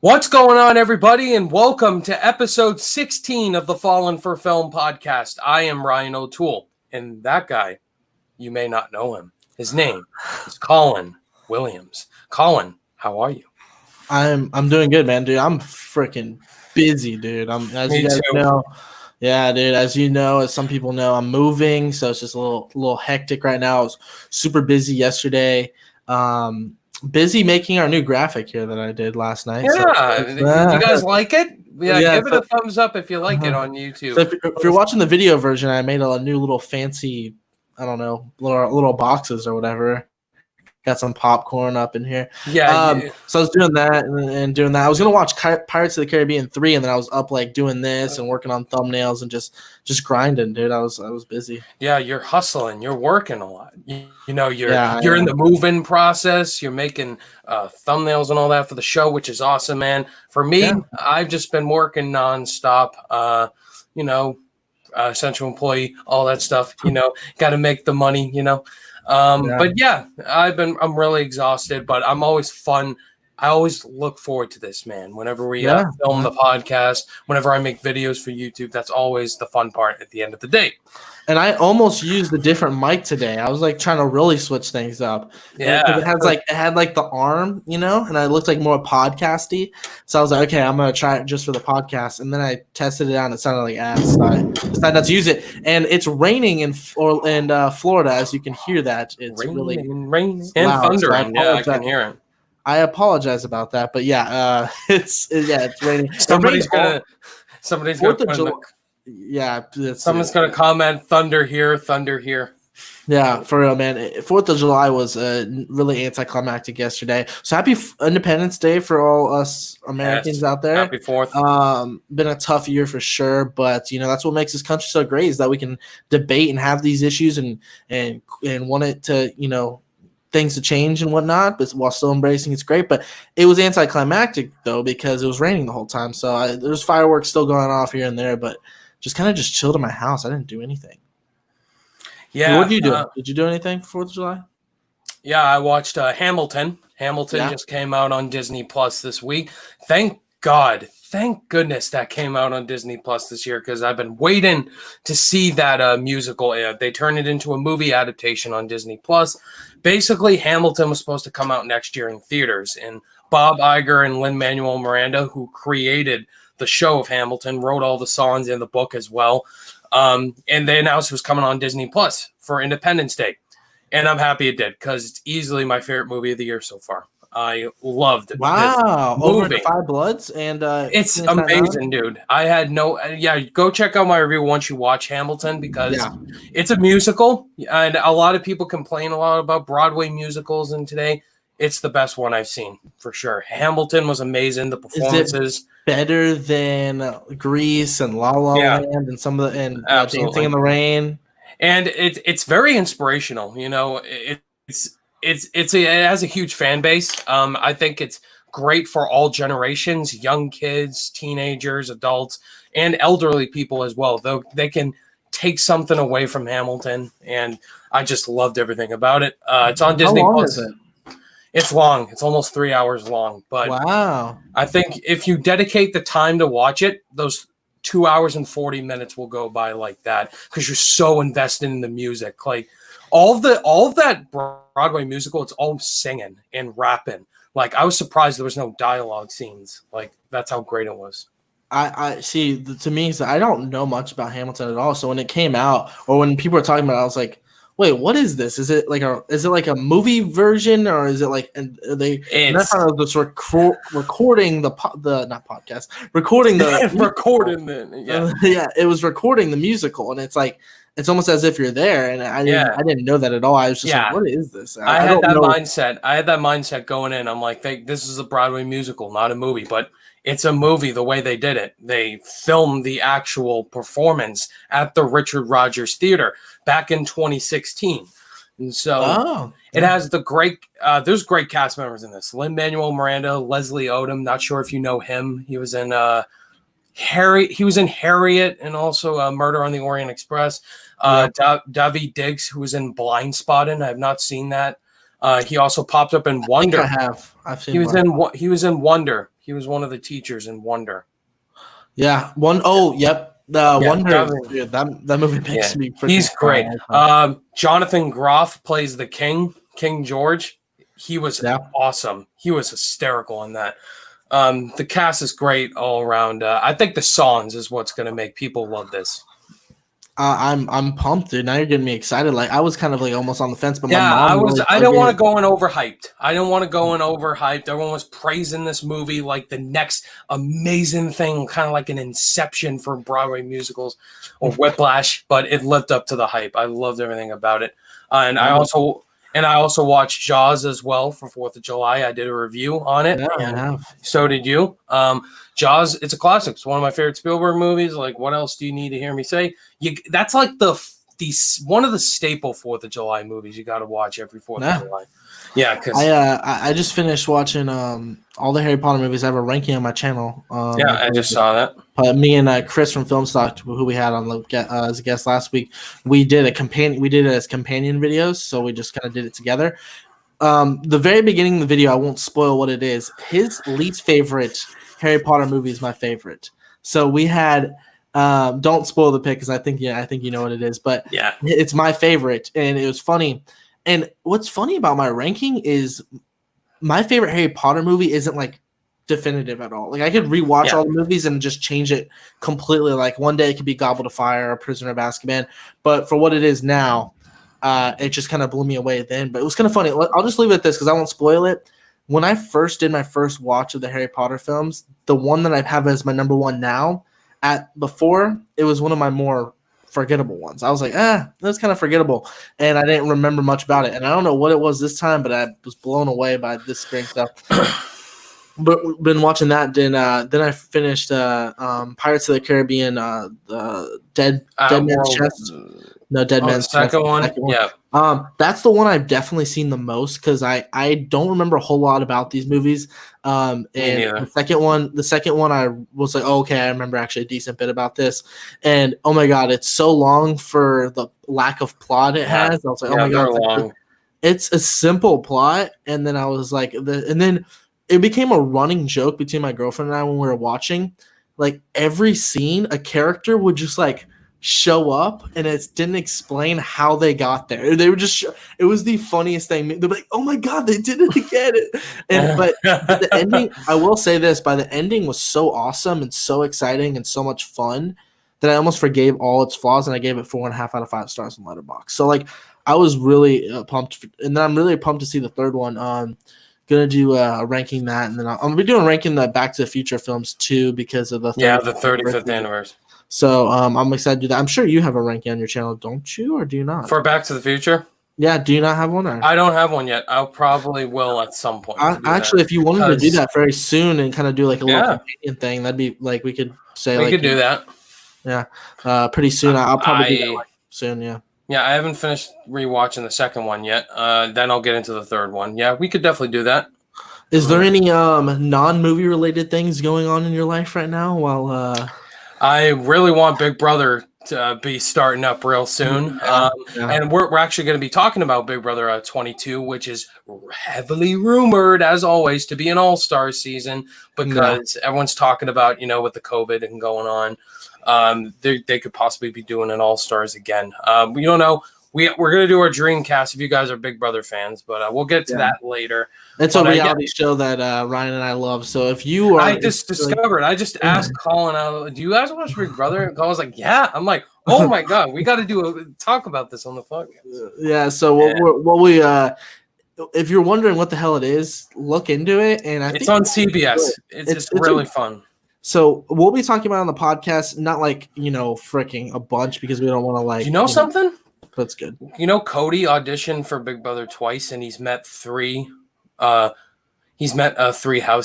What's going on, everybody, and welcome to episode 16 of the Fallen for Film podcast. I am Ryan O'Toole, and that guy, you may not know him. His name is Colin Williams. Colin, how are you? I'm doing good, man, dude. I'm freaking busy, dude. As Me you guys too. know. Yeah, dude. As you know, as some people know, I'm moving, so it's just a little hectic right now. I was super busy yesterday. Busy making our new graphic here that I did last night. Yeah, you guys like it? Yeah, give it a so, thumbs up if you like it on YouTube. So if you're watching the video version, I made a new little fancy, I don't know, little boxes or whatever. Got some popcorn up in here. Yeah. So I was doing that and doing that. I was gonna watch Pirates of the Caribbean 3, and then I was up like doing this and working on thumbnails and just grinding, dude. I was busy. Yeah, you're hustling. You're working a lot. You're in the moving process. You're making thumbnails and all that for the show, which is awesome, man. For me, I've just been working nonstop. Essential employee, all that stuff. Got to make the money. But yeah, I'm really exhausted, but I'm always fun. I always look forward to this, man. Whenever we film the podcast, whenever I make videos for YouTube, that's always the fun part at the end of the day. And I almost used a different mic today. I was like trying to really switch things up. Yeah, it had the arm, and I looked like more podcasty. So I was like, okay, I'm gonna try it just for the podcast. And then I tested it out, and it sounded like ass. So I decided not to use it. And it's raining in Florida, as you can hear that. It's rain and thundering. Yeah, I can hear it. I apologize about that, but it's raining. Somebody's gonna someone's gonna comment thunder here. Yeah, for real, man. 4th of July was really anticlimactic yesterday. So happy Independence Day for all us Americans out there. Happy 4th. Been a tough year for sure, but that's what makes this country so great is that we can debate and have these issues and want it to things to change and whatnot, but while still embracing it's great. But it was anticlimactic though because it was raining the whole time. So there's fireworks still going off here and there, but just chilled in my house. I didn't do anything. Yeah. What did you do? Did you do anything for 4th of July? Yeah, I watched Hamilton. Hamilton just came out on Disney Plus this week. Thank goodness that came out on Disney Plus this year because I've been waiting to see that musical. They turned it into a movie adaptation on Disney Plus. Basically, Hamilton was supposed to come out next year in theaters, and Bob Iger and Lin-Manuel Miranda, who created the show of Hamilton, wrote all the songs in the book as well. And they announced it was coming on Disney Plus for Independence Day. And I'm happy it did because it's easily my favorite movie of the year so far. I loved it. Wow. Over the Five Bloods. And it's amazing, dude. I had go check out my review once you watch Hamilton because it's a musical. And a lot of people complain a lot about Broadway musicals, and today it's the best one I've seen for sure. Hamilton was amazing. The performances. Better than Grease and La La Land and some of the Dancing in the Rain, and it's very inspirational. It has a huge fan base. I think it's great for all generations: young kids, teenagers, adults, and elderly people as well. Though they can take something away from Hamilton, and I just loved everything about it. It's on Disney Plus. Is it? It's long. It's almost 3 hours long. But wow. I think if you dedicate the time to watch it, those 2 hours and 40 minutes will go by like that because you're so invested in the music. Like all of that Broadway musical, it's all singing and rapping. Like I was surprised there was no dialogue scenes. Like that's how great it was. I see. To me, I don't know much about Hamilton at all. So when it came out, or when people were talking about it, I was like, wait, what is this? Is it like a movie version, or is it like that's how it was recording the not podcast, recording the recording it was recording the musical, and it's like it's almost as if you're there, and I didn't know that at all. I was just like, what is this? I had that mindset going in. I'm like, this is a Broadway musical, not a movie, but it's a movie the way they did it. They filmed the actual performance at the Richard Rodgers Theater back in 2016. And so it has there's great cast members in this. Lin-Manuel Miranda, Leslie Odom, not sure if you know him. He was in Harriet and also Murder on the Orient Express. Daveed Diggs, who was in Blind Spotting. I have not seen that. He also popped up in Wonder. I have. I've seen. He was in Wonder. He was one of the teachers in Wonder. Yeah. Yep. Wonder. Dude, that movie makes me. He's great. Jonathan Groff plays the King George. He was awesome. He was hysterical in that. The cast is great all around. I think the songs is what's going to make people love this. I'm pumped, dude. Now you're getting me excited. Like I was kind of like almost on the fence, but yeah, my mom I don't want to go in overhyped. Everyone was praising this movie like the next amazing thing, kind of like an Inception for Broadway musicals or Whiplash, but it lived up to the hype. I loved everything about it, and I also watched Jaws as well for 4th of July. I did a review on it. Yeah, I have. So did you. Jaws, it's a classic. It's one of my favorite Spielberg movies. Like, what else do you need to hear me say? That's like one of the staple 4th of July movies you got to watch every 4th of July. Yeah, because I just finished watching all the Harry Potter movies. I have a ranking on my channel. I just saw that. Me and Chris from Filmstock, who we had on as a guest last week, we did it as companion videos. So we just kind of did it together. The very beginning of the video, I won't spoil what it is. His least favorite Harry Potter movie is my favorite. So we had. Don't spoil the pick because I think you know what it is. But yeah, it's my favorite, and it was funny. And what's funny about my ranking is my favorite Harry Potter movie isn't like definitive at all. Like I could rewatch all the movies and just change it completely. Like one day it could be Goblet of Fire or Prisoner of Azkaban, but for what it is now, it just kind of blew me away then. But it was kind of funny. I'll just leave it at this because I won't spoil it. When I first did my first watch of the Harry Potter films, the one that I have as my number one now, before it was one of my more forgettable ones. I was like, that's kind of forgettable, and I didn't remember much about it. And I don't know what it was this time, but I was blown away by this spring stuff. But been watching that. Then I finished Pirates of the Caribbean, Dead Man's Chest. No, Dead Man's Chest. Second one. Yeah. That's the one I've definitely seen the most because I don't remember a whole lot about these movies. And the second one I was like, oh, okay, I remember actually a decent bit about this. And oh my god, it's so long for the lack of plot it has. I was like, oh my god, it's a simple plot. And then I was like, and then it became a running joke between my girlfriend and I when we were watching. Like every scene, a character would just like show up and it didn't explain how they got there. They were just it was the funniest thing. They're like, oh my god, they did it again. And but the ending, I will say this, by the ending was so awesome and so exciting and so much fun that I almost forgave all its flaws and I gave it 4.5 out of 5 stars on Letterboxd. So like I was really pumped, and then I'm really pumped to see the third one. Gonna do ranking that, and then I'm gonna be doing ranking the Back to the Future films too because of the 35th anniversary. So I'm excited to do that. I'm sure you have a ranking on your channel, don't you, or do you not? For Back to the Future? Yeah, do you not have one? Or? I don't have one yet. I probably will at some point. Actually, if you wanted to do that very soon and kind of do like a little companion thing, that'd be like we could say we could do that. Yeah, pretty soon. I'll probably do that like, soon. Yeah. Yeah, I haven't finished rewatching the second one yet. Then I'll get into the third one. Yeah, we could definitely do that. Is there any non-movie related things going on in your life right now? While I really want Big Brother to be starting up real soon, and we're actually going to be talking about Big Brother 22, which is heavily rumored, as always, to be an all-star season because everyone's talking about with the COVID and going on. They could possibly be doing an all-stars again. We don't know. We're going to do our Dreamcast if you guys are Big Brother fans, but we'll get to that later. It's a reality show that Ryan and I love. So if you are... I just asked Colin, do you guys watch Big Brother? And Colin's like, yeah. I'm like, oh my God, we got to talk about this on the podcast. Yeah, so if you're wondering what the hell it is, look into it. And I think it's on CBS. It's really fun. So we'll be talking about it on the podcast, not like, freaking a bunch because we don't want to like... You know something? That's good. Cody auditioned for Big Brother twice, and he's met three house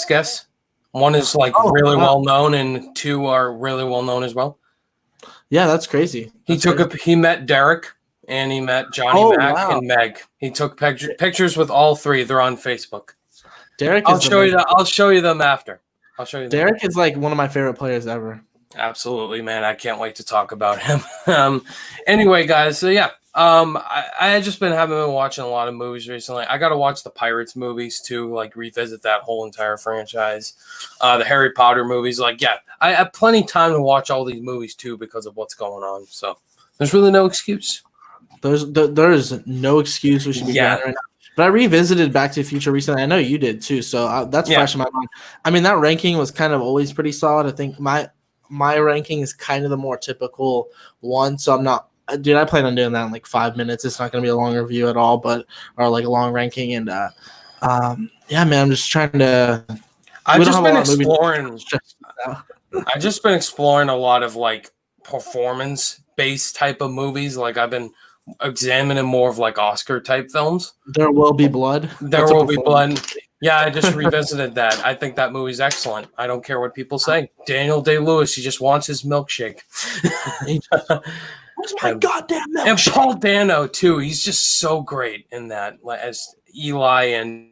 guests. One is really well known, and 2 are really well known as well. Yeah, that's crazy. He met Derek, and he met Johnny Mac and Meg. He took pictures with all 3. They're on Facebook. Derek, I'll show you them after. I'll show you. Derek is like one of my favorite players ever. Absolutely, man. I can't wait to talk about him. Anyway, guys, so I had just been watching a lot of movies recently. I got to watch the Pirates movies too, like revisit that whole entire franchise. The Harry Potter movies, like I have plenty of time to watch all these movies too because of what's going on. So there's really no excuse. There is no excuse we should be getting right now. But I revisited Back to the Future recently. I know you did too, so that's fresh in my mind. I mean, that ranking was kind of always pretty solid. I think my ranking is kind of the more typical one, so I'm not. Dude, I plan on doing that in like 5 minutes. It's not going to be a long review at all, or like a long ranking. And yeah, man, I'm just trying to. I've just been exploring. I've just been exploring a lot of like performance-based type of movies. Like I've been examining more of like Oscar-type films. There Will Be Blood. There Will Be Blood. Yeah, I just revisited that. I think that movie's excellent. I don't care what people say. Daniel Day-Lewis, he just wants his milkshake. Where's my goddamn milkshake? And Paul Dano too. He's just so great in that as Eli, and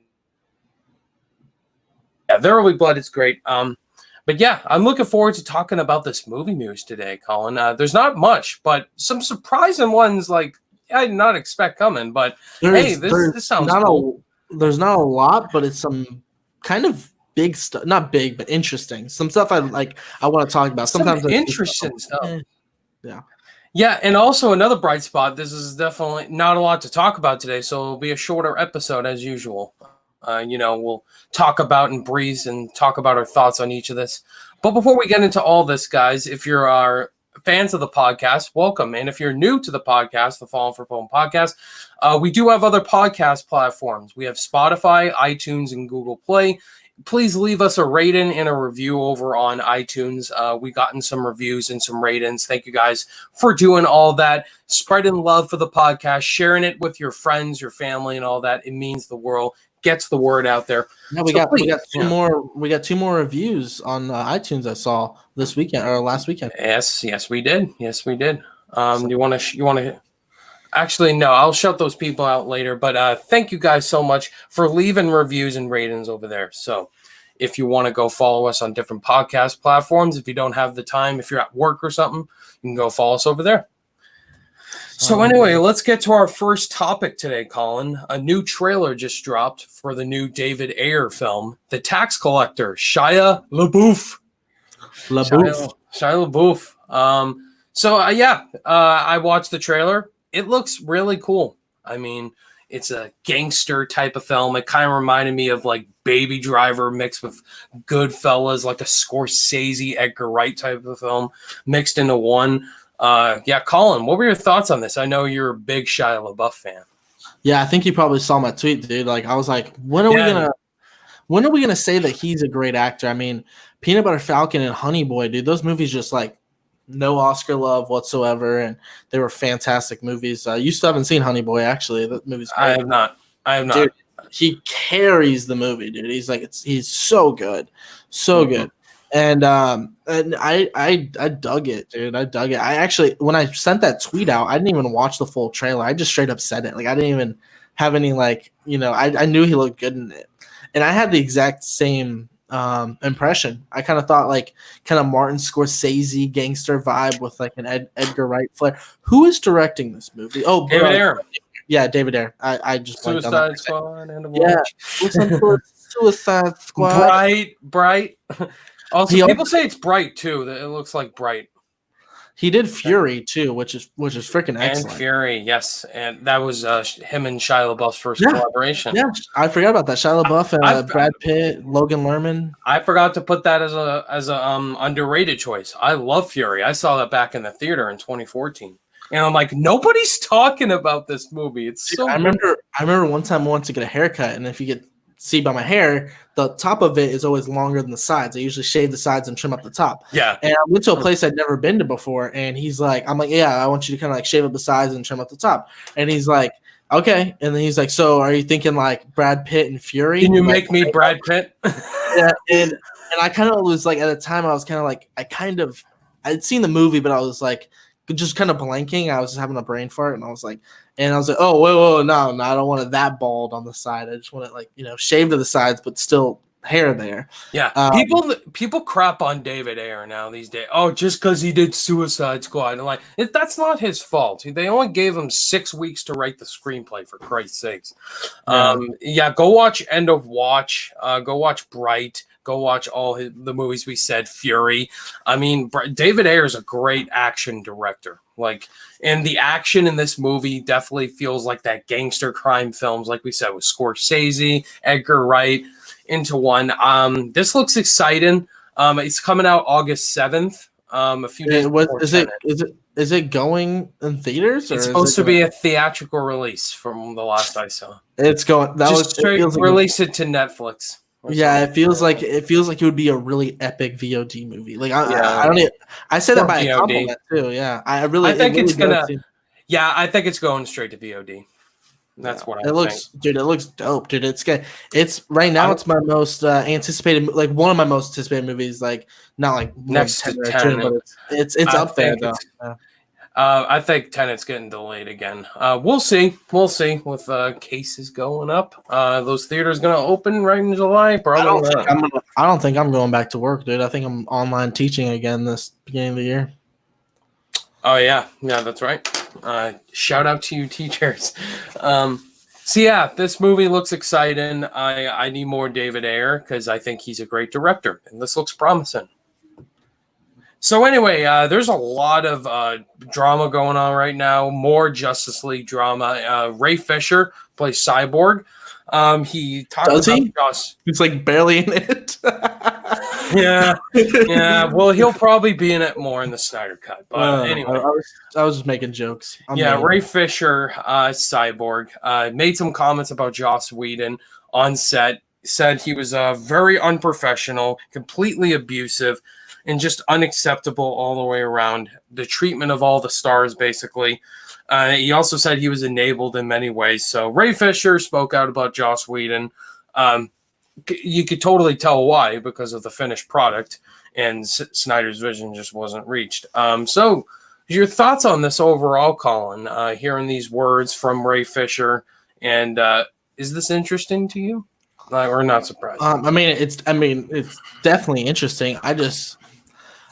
There Will Be Blood is great. But yeah, I'm looking forward to talking about this movie news today, Colin. There's not much, but some surprising ones like I did not expect coming. But this sounds cool. There's not a lot, but it's some kind of big stuff. Not big, but interesting. Some stuff I want to talk about. Sometimes interesting stuff. Yeah. Yeah, and also another bright spot. This is definitely not a lot to talk about today, so it'll be a shorter episode as usual. We'll talk about and breeze and talk about our thoughts on each of this. But before we get into all this, guys, if you're our fans of the podcast, welcome. And if you're new to the podcast, the Fallen for Phone podcast, we do have other podcast platforms. We have Spotify, iTunes, and Google Play. Please leave us a rating and a review over on iTunes. We've gotten some reviews and some ratings. Thank you guys for doing all that. Spreading love for the podcast, sharing it with your friends, your family, and all that. It means the world. Gets the word out there. Yeah, we got two more. We got 2 more reviews on iTunes. I saw this weekend or last weekend. Yes, we did. Do you want to? Actually, no. I'll shout those people out later. But thank you guys so much for leaving reviews and ratings over there. So, if you want to go follow us on different podcast platforms, if you don't have the time, if you're at work or something, you can go follow us over there. So anyway, let's get to our first topic today, Colin. A new trailer just dropped for the new David Ayer film, The Tax Collector, Shia LaBeouf. Shia LaBeouf. I watched the trailer. It looks really cool. I mean, it's a gangster type of film. It kind of reminded me of like Baby Driver mixed with Goodfellas, like a Scorsese, Edgar Wright type of film mixed into one. Colin, what were your thoughts on this? I know you're a big Shia LaBeouf fan. Yeah, I think you probably saw my tweet, dude. Like, I was like, when are we gonna say that he's a great actor? I mean, Peanut Butter Falcon and Honey Boy, dude, those movies just like no Oscar love whatsoever, and they were fantastic movies. You still haven't seen Honey Boy, actually. That movie's great. I have not. Dude, he carries the movie, dude. He's like, he's so good, so good. And I dug it, dude. I dug it. I actually, when I sent that tweet out, I didn't even watch the full trailer. I just straight up said it. Like, I didn't even have any, I knew he looked good in it. And I had the exact same impression. I kind of thought, like, kind of Martin Scorsese gangster vibe with, like, an Edgar Wright flair. Who is directing this movie? Oh, David Ayer. Yeah, David Ayer. I just Suicide Squad. Suicide Squad. Bright. Also, people say it's Bright too. It looks like Bright. He did Fury too, which is freaking excellent. And Fury, yes, and that was him and Shia LaBeouf's first collaboration. Yeah, I forgot about that. Shia LaBeouf and Brad Pitt, Logan Lerman. I forgot to put that as a underrated choice. I love Fury. I saw that back in the theater in 2014, and I'm like, nobody's talking about this movie. It's so. I remember one time I wanted to get a haircut, and if you see by my hair, the top of it is always longer than the sides. I usually shave the sides and trim up the top. Yeah. And I went to a place I'd never been to before, and I'm like, yeah, I want you to kind of like shave up the sides and trim up the top. And he's like, okay. And then he's like, so are you thinking like Brad Pitt and Fury? Can you make me Brad Pitt? Yeah. And I kind of was like, at the time I was kind of like, I'd seen the movie, but I was like, just kind of blanking. I was just having a brain fart, and I was like, oh, whoa, no, I don't want it that bald on the side. I just want it like, shaved to the sides, but still hair there. Yeah, people crap on David Ayer now these days. Oh, just because he did Suicide Squad, and that's not his fault. They only gave him 6 weeks to write the screenplay, for Christ's sakes. Go watch End of Watch. Go watch Bright. Go watch all the movies we said. Fury. I mean, David Ayer is a great action director. And the action in this movie definitely feels like that gangster crime films, like we said, with Scorsese, Edgar Wright, into one. This looks exciting. It's coming out August 7th. A few days before is it going in theaters? Or it's supposed to be a theatrical release from the last I saw. It's going. Release it to Netflix. Yeah, it feels like it would be a really epic VOD movie. I say that by a compliment too. Yeah, I think it's gonna. Yeah, I think it's going straight to VOD. That's what I think. It looks dope, dude. It's right now. It's my most anticipated, one of my most anticipated movies. Not like next to Tenet, but it's up there though. I think Tenet's getting delayed again. We'll see. We'll see with cases going up. Those theaters going to open right in July. Probably I don't think I'm going back to work, dude. I think I'm online teaching again this beginning of the year. Oh yeah, that's right. Shout out to you, teachers. This movie looks exciting. I need more David Ayer because I think he's a great director, and this looks promising. So anyway, there's a lot of drama going on right now. More Justice League drama. Ray Fisher plays Cyborg. He talked about Joss. He's barely in it. Yeah. Well, he'll probably be in it more in the Snyder Cut. But anyway, I was just making jokes. Ray Fisher, Cyborg, made some comments about Joss Whedon on set. Said he was very unprofessional, completely abusive, and just unacceptable all the way around. The treatment of all the stars, basically. He also said he was enabled in many ways. So Ray Fisher spoke out about Joss Whedon. You could totally tell why, because of the finished product, and Snyder's vision just wasn't reached. So your thoughts on this overall, Colin, hearing these words from Ray Fisher, and is this interesting to you? Or not surprised? It's definitely interesting.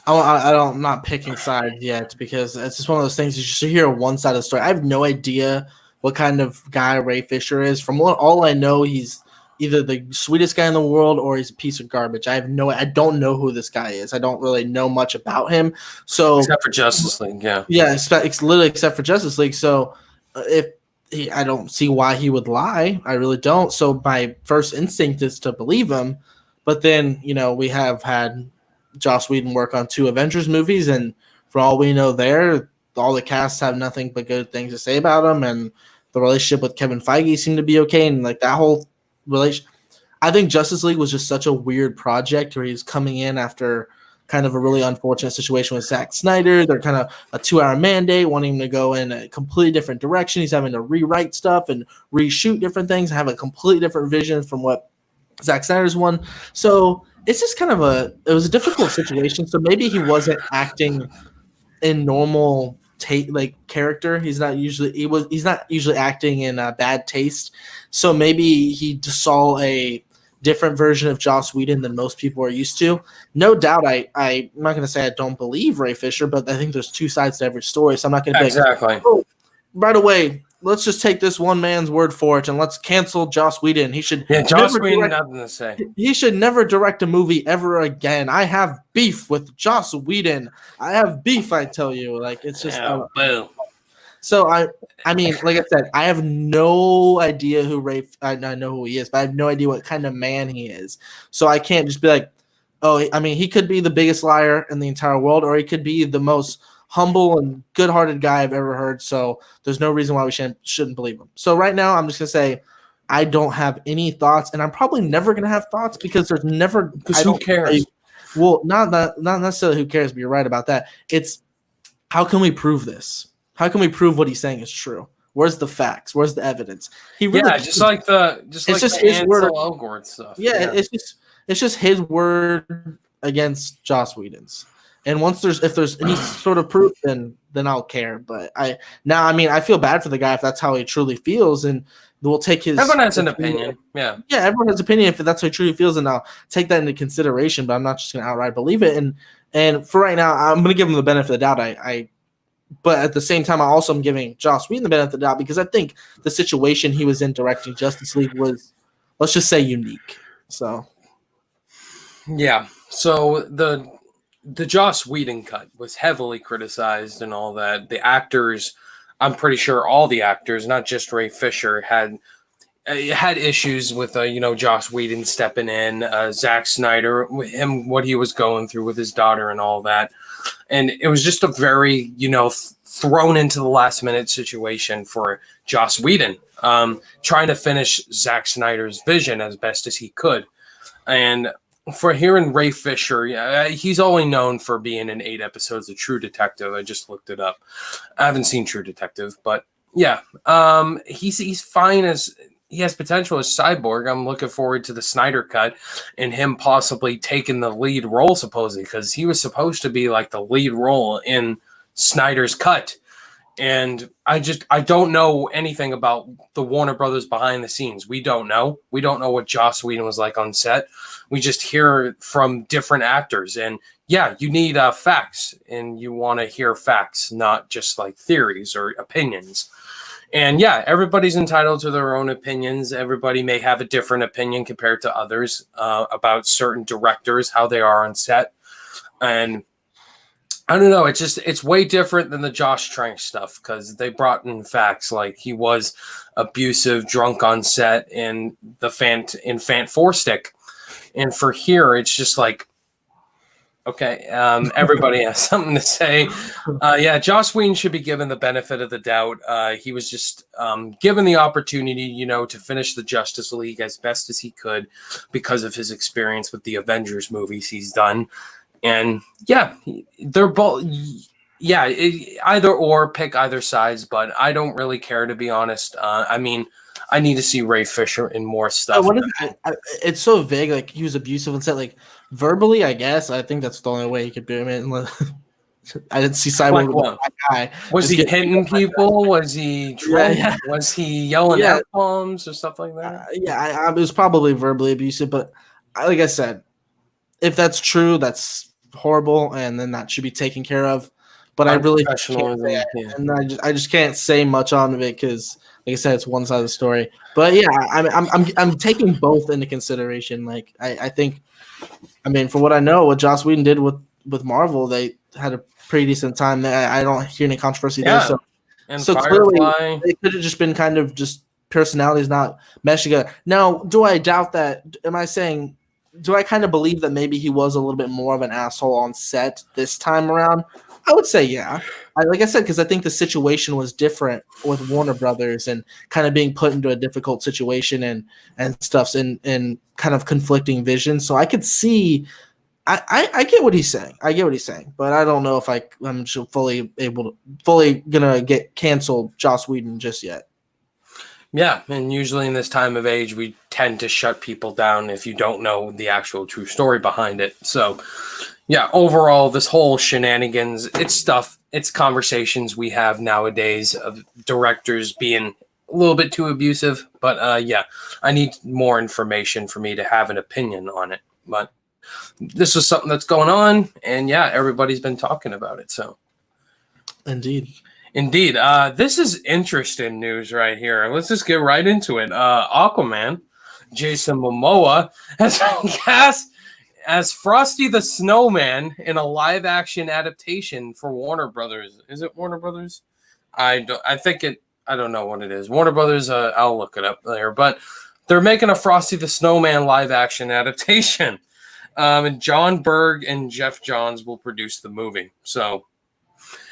I'm not picking sides yet because it's just one of those things. You just hear one side of the story. I have no idea what kind of guy Ray Fisher is. From all I know, he's either the sweetest guy in the world or he's a piece of garbage. I don't know who this guy is. I don't really know much about him. So except for Justice League, yeah, it's literally except for Justice League. So I don't see why he would lie. I really don't. So my first instinct is to believe him. But then, we have had Joss Whedon work on 2 Avengers movies, and for all we know all the casts have nothing but good things to say about him, and the relationship with Kevin Feige seemed to be okay, and that whole relation. I think Justice League was just such a weird project where he's coming in after kind of a really unfortunate situation with Zack Snyder. They're kind of a 2-hour mandate, wanting him to go in a completely different direction. He's having to rewrite stuff and reshoot different things, have a completely different vision from what Zack Snyder's one. So it's just kind of it was a difficult situation. So maybe he wasn't acting in normal character. He's not usually acting in bad taste. So maybe he just saw a different version of Joss Whedon than most people are used to. No doubt, I'm not going to say I don't believe Ray Fisher, but I think there's 2 sides to every story. So I'm not going to exactly. Right away, let's just take this one man's word for it and let's cancel Joss Whedon. Joss Whedon, nothing to say. He should never direct a movie ever again. I have beef with Joss Whedon. I have beef, I tell you. It's just boom. So I mean, like I said, I have no idea who I know who he is, but I have no idea what kind of man he is. So I can't just be like, he could be the biggest liar in the entire world, or he could be the most humble and good-hearted guy I've ever heard. So there's no reason why we shouldn't believe him. So right now, I'm just gonna say I don't have any thoughts, and I'm probably never gonna have thoughts because there's never. Because who cares? Not necessarily who cares, but you're right about that. It's how can we prove this? How can we prove what he's saying is true? Where's the facts? Where's the evidence? Just like the his word. Elgort stuff. Yeah, it's just his word against Joss Whedon's. And if there's any sort of proof, then I'll care. But I feel bad for the guy if that's how he truly feels, and we'll take his. Everyone has an opinion. Yeah, everyone has an opinion if that's how he truly feels, and I'll take that into consideration. But I'm not just going to outright believe it. And for right now, I'm going to give him the benefit of the doubt. But at the same time, I also am giving Joss Whedon the benefit of the doubt because I think the situation he was in directing Justice League was, let's just say, unique. So, yeah. So the Joss Whedon cut was heavily criticized and all that. The actors, I'm pretty sure all the actors, not just Ray Fisher, had issues with Joss Whedon stepping in, Zack Snyder, what he was going through with his daughter and all that. And it was just a very, thrown into the last minute situation for Joss Whedon, trying to finish Zack Snyder's vision as best as he could. And for hearing Ray Fisher, he's only known for being in 8 episodes of True Detective. I just looked it up. I haven't seen True Detective, but yeah, he's fine as he has potential as Cyborg. I'm looking forward to the Snyder cut and him possibly taking the lead role, supposedly, because he was supposed to be like the lead role in Snyder's cut. And I don't know anything about the Warner Brothers behind the scenes. We don't know. We don't know what Joss Whedon was like on set. We just hear from different actors. And yeah, you need facts, and you want to hear facts, not just like theories or opinions. And yeah, everybody's entitled to their own opinions. Everybody may have a different opinion compared to others about certain directors, how they are on set. And I don't know. It's way different than the Josh Trank stuff because they brought in facts like he was abusive, drunk on set in Fant 4-stick. And for here, it's just like, okay, everybody has something to say. Yeah, Joss Whedon should be given the benefit of the doubt. He was just given the opportunity, to finish the Justice League as best as he could because of his experience with the Avengers movies he's done. And yeah, they're both. Yeah, either or, pick either sides. But I don't really care, to be honest. I need to see Ray Fisher in more stuff. It's so vague. Like he was abusive and said, like verbally. I guess I think that's the only way he could be. I didn't see Cyborg with a black guy. Was he hitting people? Was he drunk? Yeah. Was he yelling out bombs or stuff like that? It was probably verbally abusive. But like I said, if that's true, that's horrible, and then that should be taken care of. But I really can't say, and I just can't say much on it because, like I said, it's one side of the story. But yeah, I'm taking both into consideration. Like I think, for what I know, what Joss Whedon did with Marvel, they had a pretty decent time. I don't hear any controversy there. So clearly, it could have just been kind of just personalities not meshed together. Now, do I doubt that? Am I saying? Do I kind of believe that maybe he was a little bit more of an asshole on set this time around? I would say, yeah. Like I said, because I think the situation was different with Warner Brothers and kind of being put into a difficult situation and stuff and kind of conflicting visions. So I could see, I get what he's saying. But I don't know if I'm fully gonna get canceled Joss Whedon just yet. Yeah, and usually in this time of age, we tend to shut people down if you don't know the actual true story behind it. So, yeah, overall, this whole shenanigans, it's conversations we have nowadays of directors being a little bit too abusive. But, yeah, I need more information for me to have an opinion on it. But this is something that's going on, and, yeah, everybody's been talking about it. So, Indeed. This is interesting news right here. Let's just get right into it. Aquaman, Jason Momoa, has been cast as Frosty the Snowman in a live-action adaptation for Warner Brothers. Is it Warner Brothers? I don't know what it is. Warner Brothers. I'll look it up later. But they're making a Frosty the Snowman live-action adaptation. And John Berg and Geoff Johns will produce the movie. So.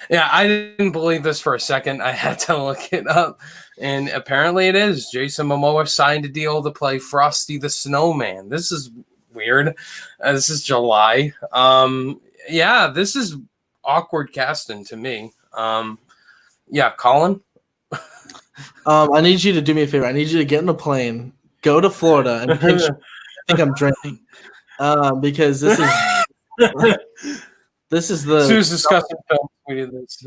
Yeah, I didn't believe this for a second. I had to look it up. And apparently it is. Jason Momoa signed a deal to play Frosty the Snowman. This is weird. This is July. Yeah, this is awkward casting to me. Yeah, Colin? I need you to do me a favor. I need you to get in a plane, go to Florida, and pitch. I think I'm drinking. Because this is... This is the. As soon as discussing film, we did this.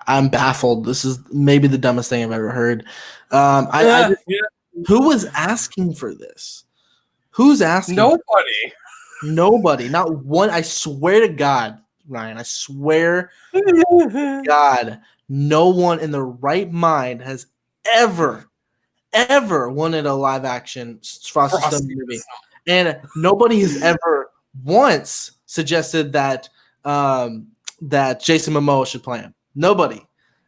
I'm baffled. This is maybe the dumbest thing I've ever heard. Who was asking for this? Who's asking? Nobody. Nobody. Not one. I swear to God, Ryan. I swear to God, no one in the right mind has ever wanted a live action Frosty the Snowman movie, and nobody has ever once suggested that that Jason Momoa should play him. Nobody,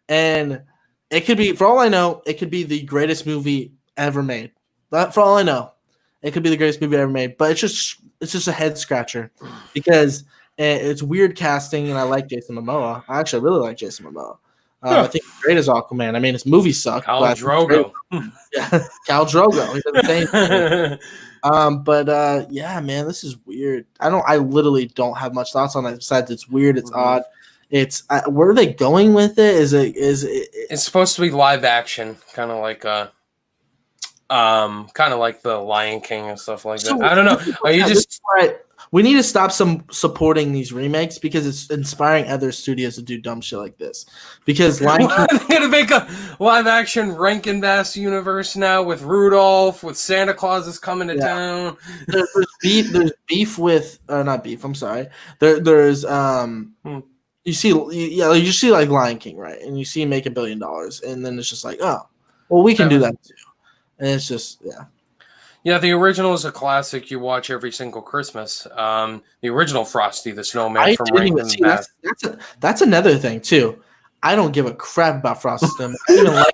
and it could be, for all I know, it could be the greatest movie ever made. But for all I know, it could be the greatest movie ever made. But it's just a head scratcher because it's weird casting, and I like Jason Momoa. I actually really like Jason Momoa. I think he's great as Aquaman. I mean, his movies suck. Khal Drogo. Yeah, Khal Drogo. He does the same thing. Yeah, man, this is weird. I literally don't have much thoughts on it besides it's weird, it's odd. It's where are they going with it? Is it? It's supposed to be live action, kind of like the Lion King and stuff like that. I don't know. Are you just? We need to stop supporting these remakes because it's inspiring other studios to do dumb shit like this. Because Lion King, they're gonna make a live action Rankin Bass universe now with Rudolph, with Santa Claus is coming to town. There's beef with not beef. I'm sorry. There's You see like Lion King, right? And you see him make $1 billion, and then it's just like, oh, well, we can do that too. And it's just, Yeah, the original is a classic you watch every single Christmas. The original Frosty the Snowman from Rankin Bass. That's another thing too. I don't give a crap about Frosty the Snowman.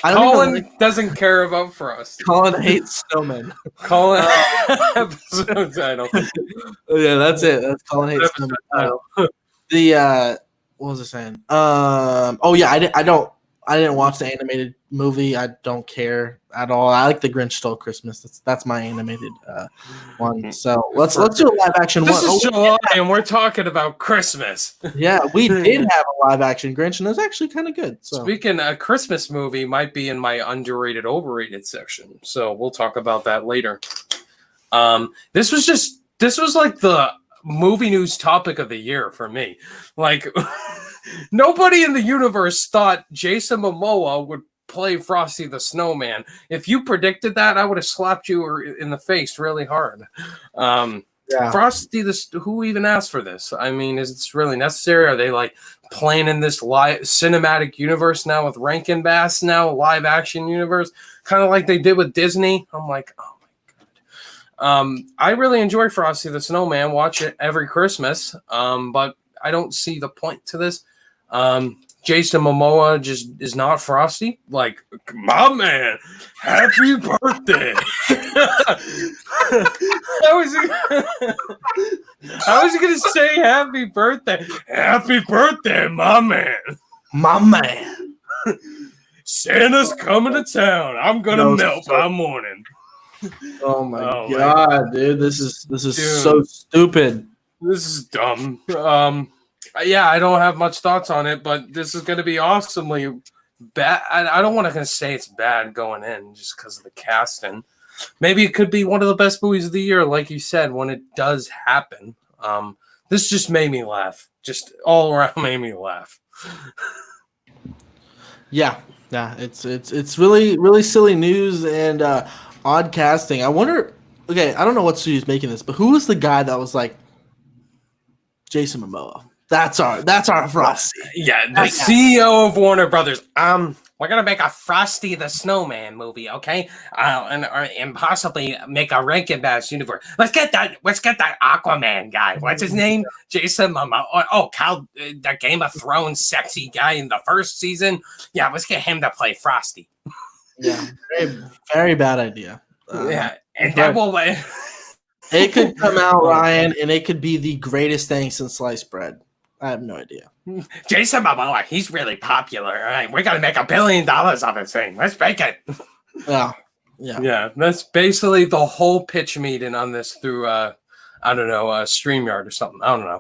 Colin doesn't care about Frosty. Colin hates snowmen. Colin episode title. Yeah, that's it. That's Colin hates snowmen. What was I saying? I didn't watch the animated movie. I don't care at all. I like the Grinch Stole Christmas. That's my animated one. So let's do a live action one. This is July, and we're talking about Christmas. Yeah, we did have a live action Grinch, and it was actually kind of good. So. Speaking, a Christmas movie might be in my underrated, overrated section. So we'll talk about that later. This was like the movie news topic of the year for me. Like, nobody in the universe thought Jason Momoa would play Frosty the Snowman. If you predicted that, I would have slapped you in the face really hard. Frosty who even asked for this? I mean, is this really necessary? Are they like planning this live cinematic universe now with Rankin Bass now, live action universe, kind of like they did with Disney? I'm like, oh. I really enjoy Frosty the Snowman. Watch it every Christmas. But I don't see the point to this. Jason Momoa just is not Frosty. Like, my man, happy birthday. I was gonna say happy birthday. Happy birthday, my man. My man. Santa's coming to town. I'm gonna melt by morning. Oh my god, dude! This is so stupid. This is dumb. Yeah, I don't have much thoughts on it, but this is going to be awesomely bad. I don't want to say it's bad going in just because of the casting. Maybe it could be one of the best movies of the year, like you said, when it does happen. This just made me laugh. Just all around made me laugh. Yeah, it's really really silly news and. Odd casting. I wonder. Okay, I don't know what studio's making this, but who was the guy that was like Jason Momoa? That's our Frosty. Yeah, the CEO of Warner Brothers. We're gonna make a Frosty the Snowman movie, okay? And possibly make a Rankin Bass universe. Let's get that Aquaman guy. What's his name? Jason Momoa. Oh, Cal, the Game of Thrones sexy guy in the first season. Yeah, let's get him to play Frosty. Yeah, very, very bad idea. And that will. It could come out, Ryan, and it could be the greatest thing since sliced bread. I have no idea. Jason Momoa, he's really popular. All right, we're gonna make $1 billion off this thing. Let's make it. Yeah. That's basically the whole pitch meeting on this through StreamYard or something. I don't know.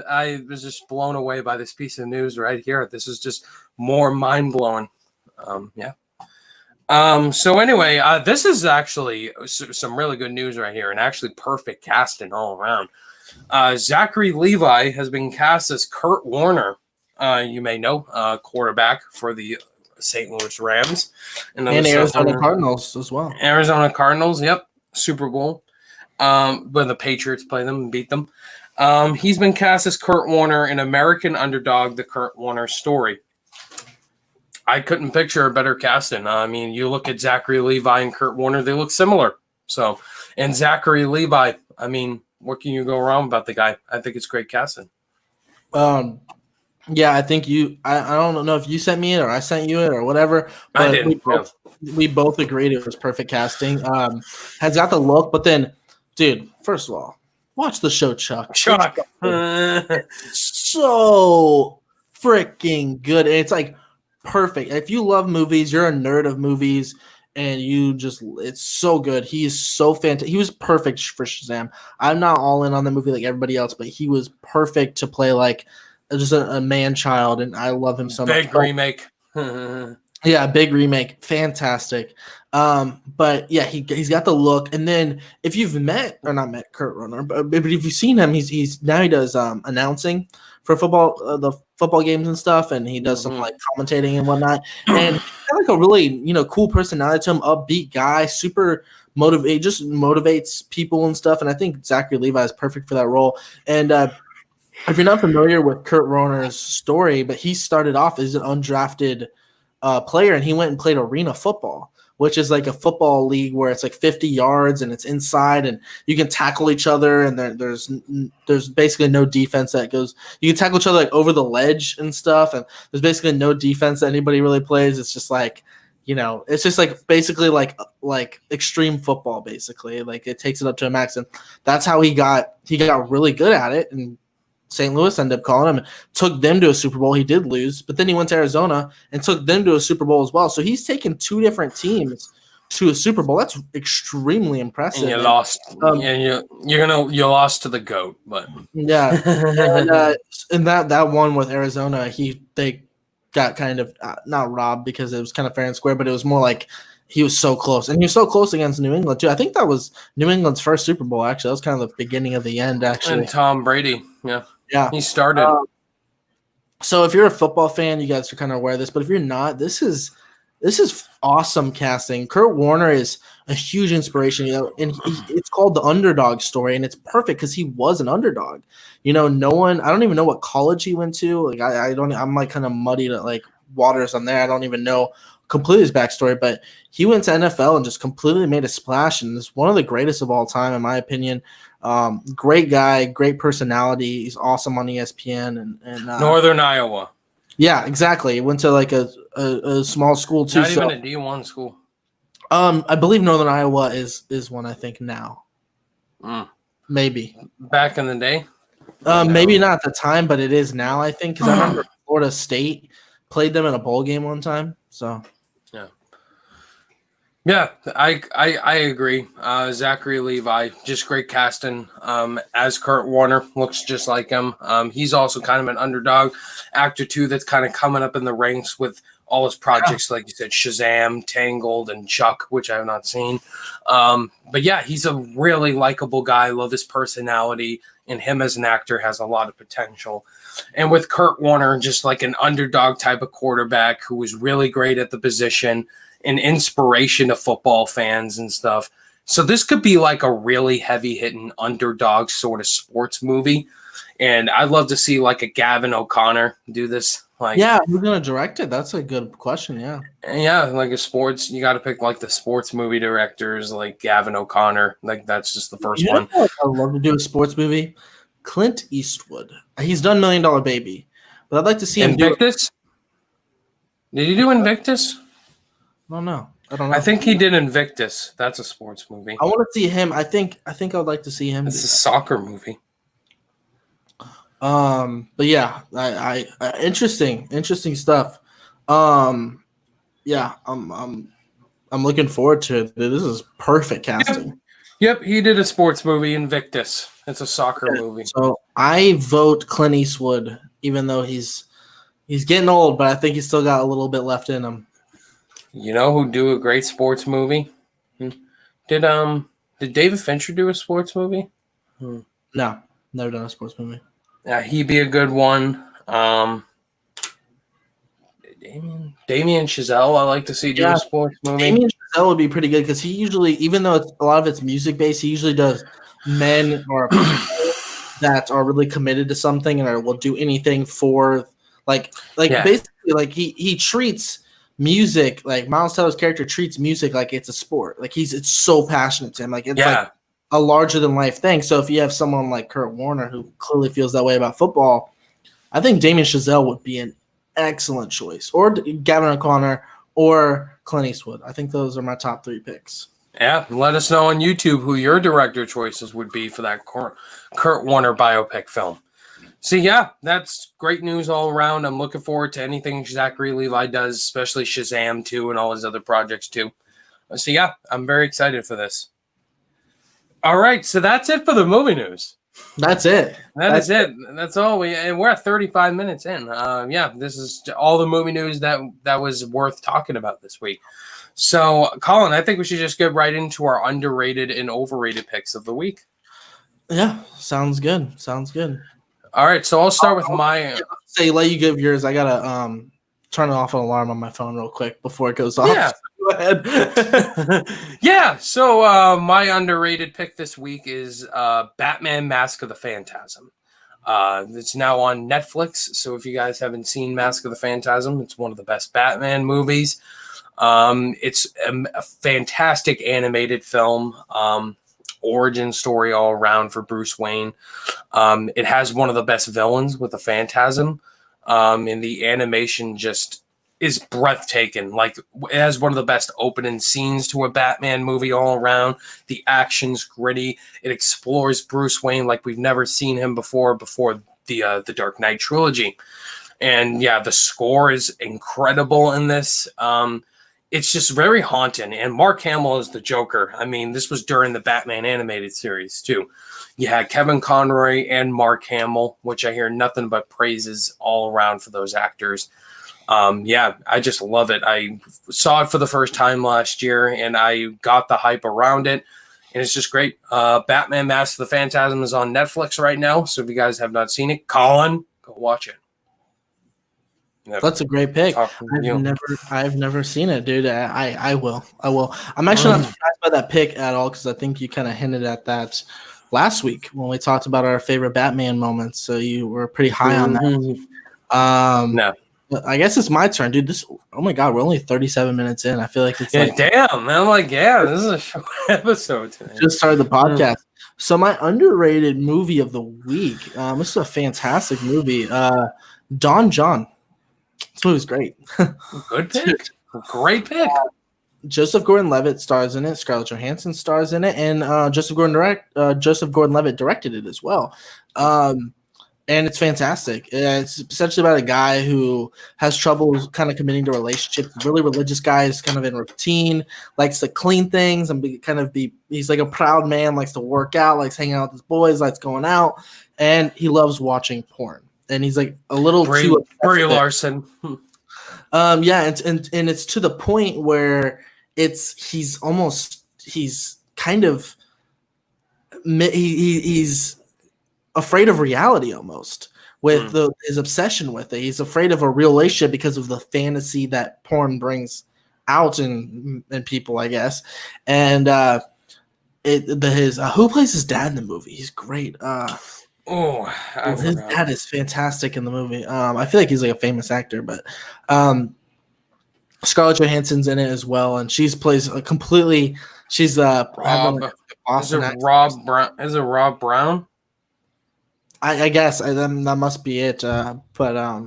I was just blown away by this piece of news right here. This is just more mind blowing. So anyway, this is actually some really good news right here, and actually perfect casting all around. Zachary Levi has been cast as Kurt Warner. You may know, quarterback for the St. Louis Rams and Arizona Cardinals as well. Arizona Cardinals, yep, Super Bowl. When the Patriots play them and beat them. He's been cast as Kurt Warner in American Underdog, the Kurt Warner story. I couldn't picture a better casting. I mean, you look at Zachary Levi and Kurt Warner, they look similar. So, and Zachary Levi, I mean, what can you go wrong about the guy? I think it's great casting. Yeah, I think I don't know if you sent me it or I sent you it or whatever. But I did. We both agreed it was perfect casting. Has got the look, but then, dude, first of all, watch the show Chuck. Chuck. So freaking good. It's like perfect. If you love movies, you're a nerd of movies, and it's so good. He's so fantastic. He was perfect for Shazam. I'm not all in on the movie like everybody else, but he was perfect to play like just a man-child, and I love him so much. Big remake. Yeah, big remake. Fantastic. But yeah, he's got the look. And then if you've not met Kurt Warner, but if you've seen him, he does announcing for football, the football games and stuff, and he does some like commentating and whatnot. And he's got like a really cool personality to him, upbeat guy, super motivate, just motivates people and stuff. And I think Zachary Levi is perfect for that role. And if you're not familiar with Kurt Warner's story, but he started off as an undrafted player, and he went and played arena football, which is like a football league where it's like 50 yards and it's inside and you can tackle each other, and there's basically no defense that goes. You can tackle each other like over the ledge and stuff, and there's basically no defense that anybody really plays. It's just like, it's just like basically like extreme football, basically. Like it takes it up to a max, and that's how he got really good at it. And St. Louis ended up calling him and took them to a Super Bowl. He did lose, but then he went to Arizona and took them to a Super Bowl as well. So he's taken two different teams to a Super Bowl. That's extremely impressive. And you lost. You lost to the GOAT, but yeah. And that one with Arizona, they got kind of not robbed because it was kind of fair and square, but it was more like he was so close, and he was so close against New England too. I think that was New England's first Super Bowl. Actually, that was kind of the beginning of the end. Actually, and Tom Brady, yeah, he started. So if you're a football fan, you guys are kind of aware of this. But if you're not, this is awesome casting. Kurt Warner is a huge inspiration, and it's called the Underdog story, and it's perfect because he was an underdog. No one. I don't even know what college he went to. Like I don't. I'm like kind of muddied at like waters on there. I don't even know completely his backstory, but he went to NFL and just completely made a splash, and is one of the greatest of all time, in my opinion. Great guy, great personality. He's awesome on ESPN and Northern Iowa. Yeah, exactly. He went to like a small school too. Not even a D1 school. I believe Northern Iowa is one, I think now. Maybe back in the day. Maybe not at the time, but it is now, I think, because I remember Florida State played them in a bowl game one time. So. Yeah, I agree. Zachary Levi, just great casting. As Kurt Warner, looks just like him. He's also kind of an underdog actor too. That's kind of coming up in the ranks with all his projects, like you said, Shazam, Tangled, and Chuck, which I have not seen. But yeah, he's a really likable guy. Love his personality, and him as an actor has a lot of potential. And with Kurt Warner, just like an underdog type of quarterback who was really great at the position. An inspiration to football fans and stuff. So this could be like a really heavy-hitting underdog sort of sports movie. And I'd love to see like a Gavin O'Connor do this. Yeah, who's going to direct it? That's a good question, yeah. Yeah, like a sports, you got to pick like the sports movie directors like Gavin O'Connor. Like that's just the first one. I'd love to do a sports movie. Clint Eastwood. He's done $1 Million Baby. But I'd like to see him Invictus? Did he do Invictus? I don't know. I think he did Invictus. That's a sports movie. I want to see him. I think I would like to see him. It's a soccer movie. But yeah, I interesting stuff. Yeah, I'm looking forward to it. This is perfect casting. Yep, he did a sports movie, Invictus. It's a soccer movie. So I vote Clint Eastwood, even though he's getting old, but I think he's still got a little bit left in him. You know who do a great sports movie? Did David Fincher do a sports movie? No, never done a sports movie. Yeah, he'd be a good one. Damien Chazelle, I like to see do a sports movie. Damien Chazelle would be pretty good because he usually, even though a lot of it's music based, he usually does men or people that are really committed to something and will do anything for basically like he treats music, like Miles Teller's character treats music like it's a sport. Like it's so passionate to him. Like it's like a larger than life thing. So if you have someone like Kurt Warner who clearly feels that way about football, I think Damien Chazelle would be an excellent choice, or Gavin O'Connor, or Clint Eastwood. I think those are my top 3 picks. Yeah, let us know on YouTube who your director choices would be for that Kurt Warner biopic film. So yeah, that's great news all around. I'm looking forward to anything Zachary Levi does, especially Shazam 2 and all his other projects too. So yeah, I'm very excited for this. All right, so that's it for the movie news. That's it. That's it. That's all. And we're at 35 minutes in. This is all the movie news that was worth talking about this week. So, Colin, I think we should just get right into our underrated and overrated picks of the week. Yeah, sounds good. All right, so I'll start with let you give yours. I gotta turn off an alarm on my phone real quick before it goes off. Yeah. Go ahead. Yeah, so my underrated pick this week is Batman Mask of the Phantasm. It's now on Netflix, so if you guys haven't seen Mask of the Phantasm, it's one of the best Batman movies. It's a fantastic animated film, origin story all around for Bruce Wayne. It has one of the best villains with the Phantasm, and the animation just is breathtaking. Like, it has one of the best opening scenes to a Batman movie all around. The action's gritty. It explores Bruce Wayne like we've never seen him before the Dark Knight trilogy. And yeah, the score is incredible in this. It's just very haunting. And Mark Hamill is the Joker. I mean, this was during the Batman animated series too. You had Kevin Conroy and Mark Hamill, which I hear nothing but praises all around for those actors. I just love it. I saw it for the first time last year, and I got the hype around it, and it's just great. Batman Mask of the Phantasm is on Netflix right now, so if you guys have not seen it, Colin, go watch it. That's a great pick. I've never seen it, dude. I will. I'm actually not surprised by that pick at all because I think you kind of hinted at that last week when we talked about our favorite Batman moments. So you were pretty high on that. No. I guess it's my turn, dude. Oh my god, we're only 37 minutes in. I feel like it's damn. I'm like, this is a short episode today. Just started the podcast. So my underrated movie of the week. This is a fantastic movie. Don John. This movie's great. Good pick. Great pick. Joseph Gordon-Levitt stars in it. Scarlett Johansson stars in it, and Joseph Gordon-Levitt directed it as well. And it's fantastic. It's essentially about a guy who has trouble kind of committing to a relationship. Really religious guy, is kind of in routine, likes to clean things and he's like a proud man, likes to work out, likes hanging out with his boys, likes going out, and he loves watching porn. And he's like a little too Brie Larson. And it's to the point where he's afraid of reality almost with his obsession with it. He's afraid of a real relationship because of the fantasy that porn brings out in people, I guess. And who plays his dad in the movie? He's great. His dad is fantastic in the movie. I feel like he's like a famous actor, but Scarlett Johansson's in it as well, and she plays a completely. She's Rob. Is it Rob Brown? Is it Rob Brown? I guess that must be it. But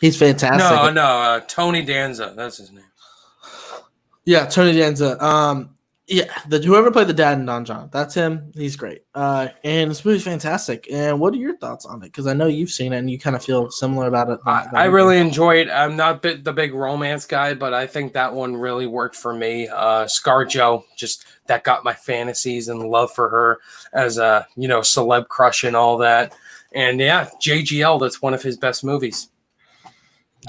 he's fantastic. No, Tony Danza. That's his name. Yeah, Tony Danza. Whoever played the dad in Don John, that's him. He's great. And this movie's fantastic. And what are your thoughts on it? Because I know you've seen it and you kind of feel similar about it. I really enjoy it. I'm not the big romance guy, but I think that one really worked for me. ScarJo, just that got my fantasies and love for her as a celeb crush and all that. And yeah, JGL, that's one of his best movies.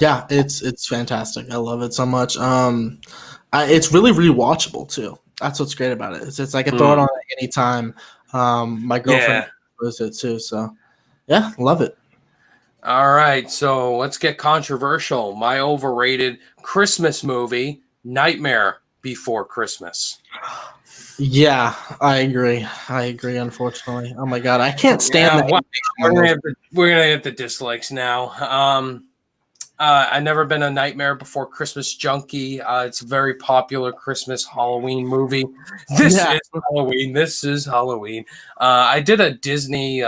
Yeah, it's fantastic. I love it so much. It's really rewatchable too. That's what's great about it. It's I can throw it on at any time. My girlfriend does it too. So yeah, love it. All right, so let's get controversial. My overrated Christmas movie, Nightmare Before Christmas. Yeah, I agree. Unfortunately, oh my god, I can't stand that. We're gonna have the dislikes now. I've never been a Nightmare Before Christmas junkie. It's a very popular Christmas Halloween movie. This is Halloween. I did a Disney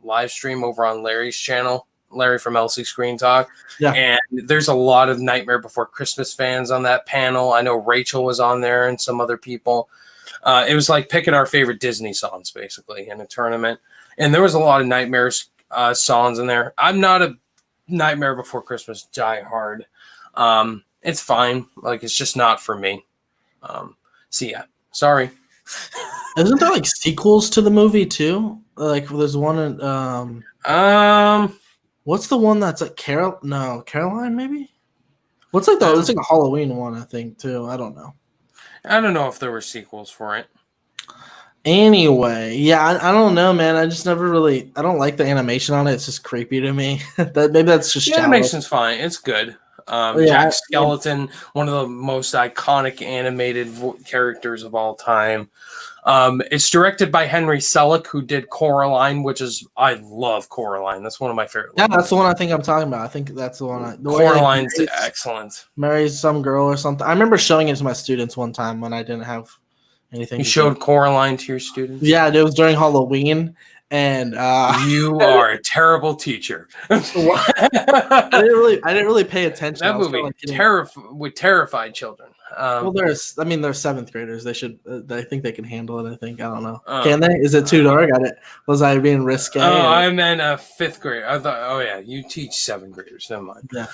live stream over on Larry's channel, Larry from LC Screen Talk. Yeah. And there's a lot of Nightmare Before Christmas fans on that panel. I know Rachel was on there and some other people. It was like picking our favorite Disney songs, basically, in a tournament. And there was a lot of Nightmares songs in there. I'm not a Nightmare Before Christmas die hard. It's fine. Like, it's just not for me. So, yeah. Sorry. Isn't there, like, sequels to the movie, too? Like, there's one in... What's the one that's like Caroline, maybe? What's like it's like a Halloween one, I think, too. I don't know. I don't know if there were sequels for it. Anyway, yeah, I don't know, man. I just never really I don't like the animation on it. It's just creepy to me. Maybe that's just the animation's fine. It's good. Jack Skeleton, one of the most iconic animated characters of all time. It's directed by Henry Selick, who did Coraline, I love Coraline. That's one of my favorite. Yeah, that's the one I think I'm talking about. I think that's the one. Coraline's excellent. Marries some girl or something. I remember showing it to my students one time when I didn't have anything. You showed Coraline to your students? Yeah, it was during Halloween. And you are a terrible teacher. I didn't really pay attention. That movie would terrify children. Well, they're seventh graders. They should. I think they can handle it. I don't know. Can they? Is it too dark? Was I being risque? I meant a fifth grade. I thought. Oh yeah, you teach seventh graders. Never mind. Yeah.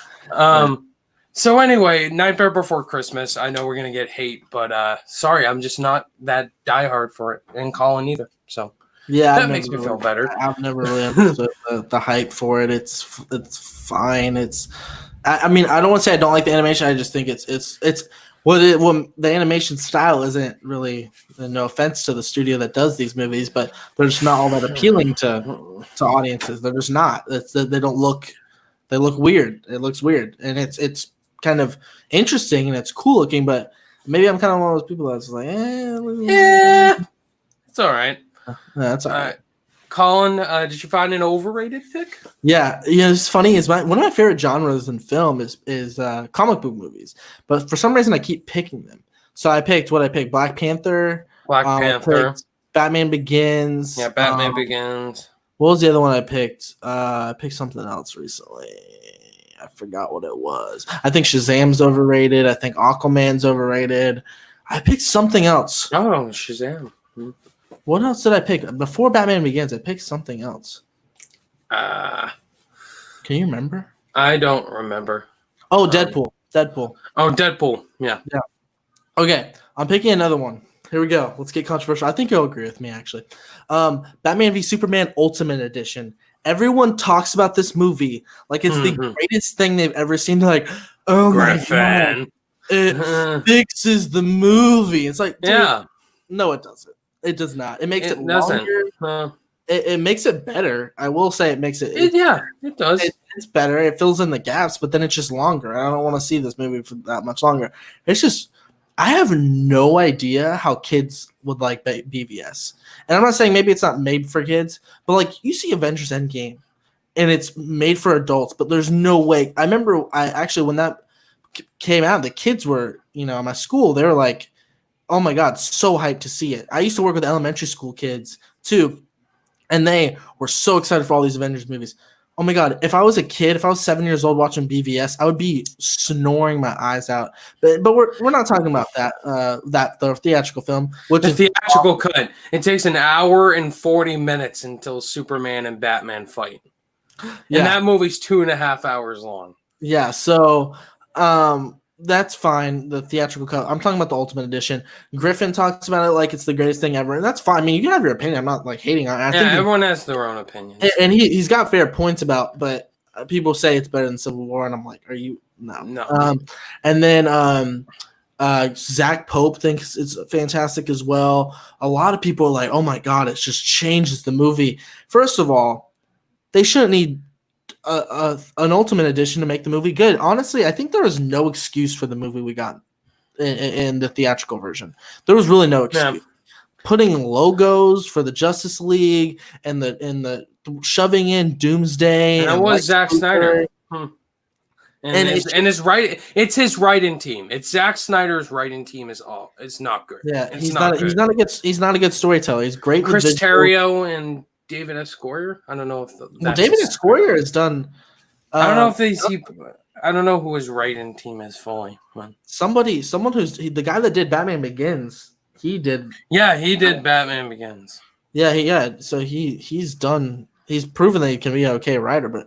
So anyway, Nightmare Before Christmas. I know we're gonna get hate, but sorry, I'm just not that diehard for it, and Colin either. So. Yeah, that makes me feel better. I've never really understood the hype for it. It's fine. I mean, I don't want to say I don't like the animation. I just think it's the animation style isn't really. No offense to the studio that does these movies, but they're just not all that appealing to audiences. They're just not. They don't look. They look weird. It looks weird, and it's kind of interesting and it's cool looking. But maybe I'm kind of one of those people that's like, it's all right. That's all right. Colin, did you find an overrated pick? Yeah, it's funny. One of my favorite genres in film is comic book movies, but for some reason I keep picking them. So I picked Black Panther. Batman Begins. Yeah, Batman Begins. What was the other one I picked? I picked something else recently. I forgot what it was. I think Shazam's overrated. I think Aquaman's overrated. I picked something else. Oh, Shazam. What else did I pick? Before Batman Begins, I picked something else. Can you remember? I don't remember. Oh, Deadpool. Oh, Deadpool. Yeah. Okay, I'm picking another one. Here we go. Let's get controversial. I think you'll agree with me, actually. Batman v Superman Ultimate Edition. Everyone talks about this movie like it's the greatest thing they've ever seen. They're like, oh my God, it fixes the movie. It's like, dude, no, it doesn't. It does not. It makes it longer. It makes it better. I will say it makes it. It does. It's better. It fills in the gaps, but then it's just longer. I don't want to see this movie for that much longer. It's just, I have no idea how kids would like BVS. And I'm not saying maybe it's not made for kids, but like you see Avengers Endgame and it's made for adults, but there's no way. I remember when that came out, the kids were, at my school, they were like, oh my God, so hyped to see it. I used to work with elementary school kids too, and they were so excited for all these Avengers movies. Oh my God, if I was a kid, if I was 7 years old watching BVS, I would be snoring my eyes out. But we're not talking about the theatrical film. The theatrical cut. It takes an hour and 40 minutes until Superman and Batman fight. Yeah. And that movie's 2.5 hours long. Yeah, so that's fine, the theatrical cut. I'm talking about the Ultimate Edition. Griffin talks about it like it's the greatest thing ever, and that's fine. I mean, you can have your opinion. I'm not like hating on it. I think everyone has their own opinion. And he's got fair points but people say it's better than Civil War, and I'm like, are you No. And then Zach Pope thinks it's fantastic as well. A lot of people are like, oh my god, it just changes the movie. First of all, they shouldn't need an Ultimate Edition to make the movie good. Honestly, I think there was no excuse for the movie we got in the theatrical version. There was really no excuse. Yeah. Putting logos for the Justice League and the shoving in Doomsday. And that was Zack Snyder. And it's right. It's his writing team. It's Zack Snyder's writing team. It's not good. Yeah, it's he's not a good storyteller. He's great. Chris Terrio and David S. Goyer. I don't know if David S. Goyer has done. I don't know if I don't know who his writing team is fully. Someone who's the guy that did Batman Begins. He did. Yeah, he did Batman Begins. Yeah. So he's done. He's proven that he can be an okay writer, but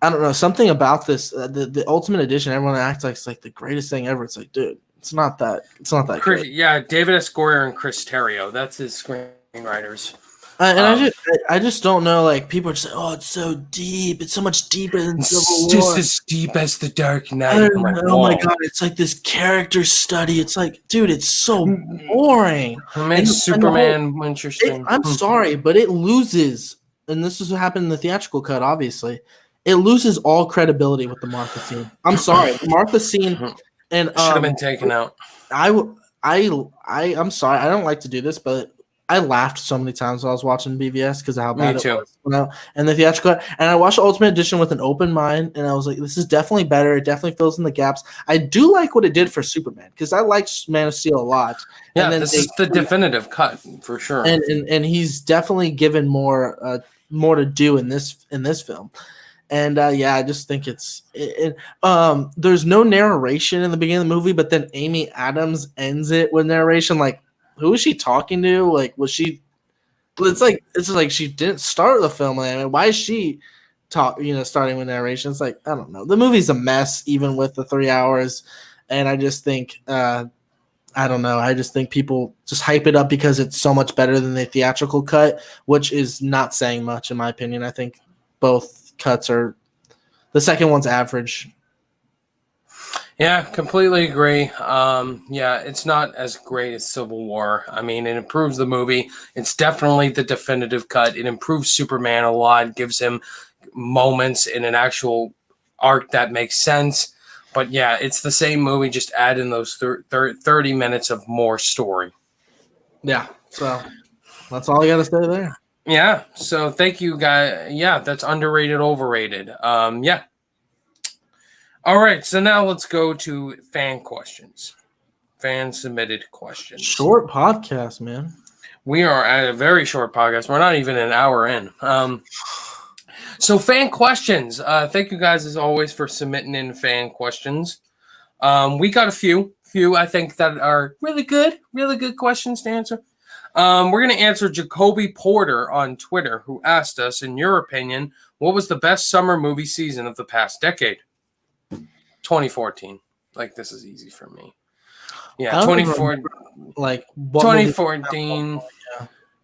I don't know, something about this. The Ultimate Edition. Everyone acts like it's like the greatest thing ever. It's like, dude, it's not that. It's not that good. Yeah, David S. Goyer and Chris Terrio. That's his screenwriters. I just don't know. Like, people are just like, oh, it's so deep. It's so much deeper than Civil War. Just as deep as The Dark Knight. Oh my god, it's like this character study. It's like, dude, it's so boring. It makes Superman interesting. I'm sorry, but it loses, and this is what happened in the theatrical cut. Obviously, it loses all credibility with the Martha scene. I'm sorry, the Martha scene and should have been taken out. I'm sorry. I don't like to do this, but I laughed so many times while I was watching BVS because of how bad it was. And the theatrical cut. And I watched Ultimate Edition with an open mind, and I was like, this is definitely better. It definitely fills in the gaps. I do like what it did for Superman because I liked Man of Steel a lot. Yeah, and then this is the definitive cut for sure. And he's definitely given more to do in this film. And I just think there's no narration in the beginning of the movie, but then Amy Adams ends it with narration. Like, who is she talking to? Like, was she? It's like she didn't start the film. I mean, why is she starting with narration? It's like, I don't know. The movie's a mess, even with the 3 hours. And I just think, I don't know. I just think people just hype it up because it's so much better than the theatrical cut, which is not saying much in my opinion. I think both cuts are. The second one's average. Yeah, completely agree. It's not as great as Civil War. I mean, it improves the movie. It's definitely the definitive cut. It improves Superman a lot, gives him moments in an actual arc that makes sense. But yeah, it's the same movie, just add in those 30 minutes of more story. Yeah, so that's all I got to say there. Yeah, so thank you, guys. Yeah, that's underrated, overrated. Yeah. All right, so now let's go to fan questions. Fan submitted questions. Short podcast, man. We are at a very short podcast. We're not even an hour in. So fan questions. Thank you guys as always for submitting in fan questions. We got a few I think that are really good questions to answer. We're going to answer Jacoby Porter on Twitter, who asked us, in your opinion, what was the best summer movie season of the past decade? 2014. Like, this is easy for me. Yeah, 2014. Like 2014.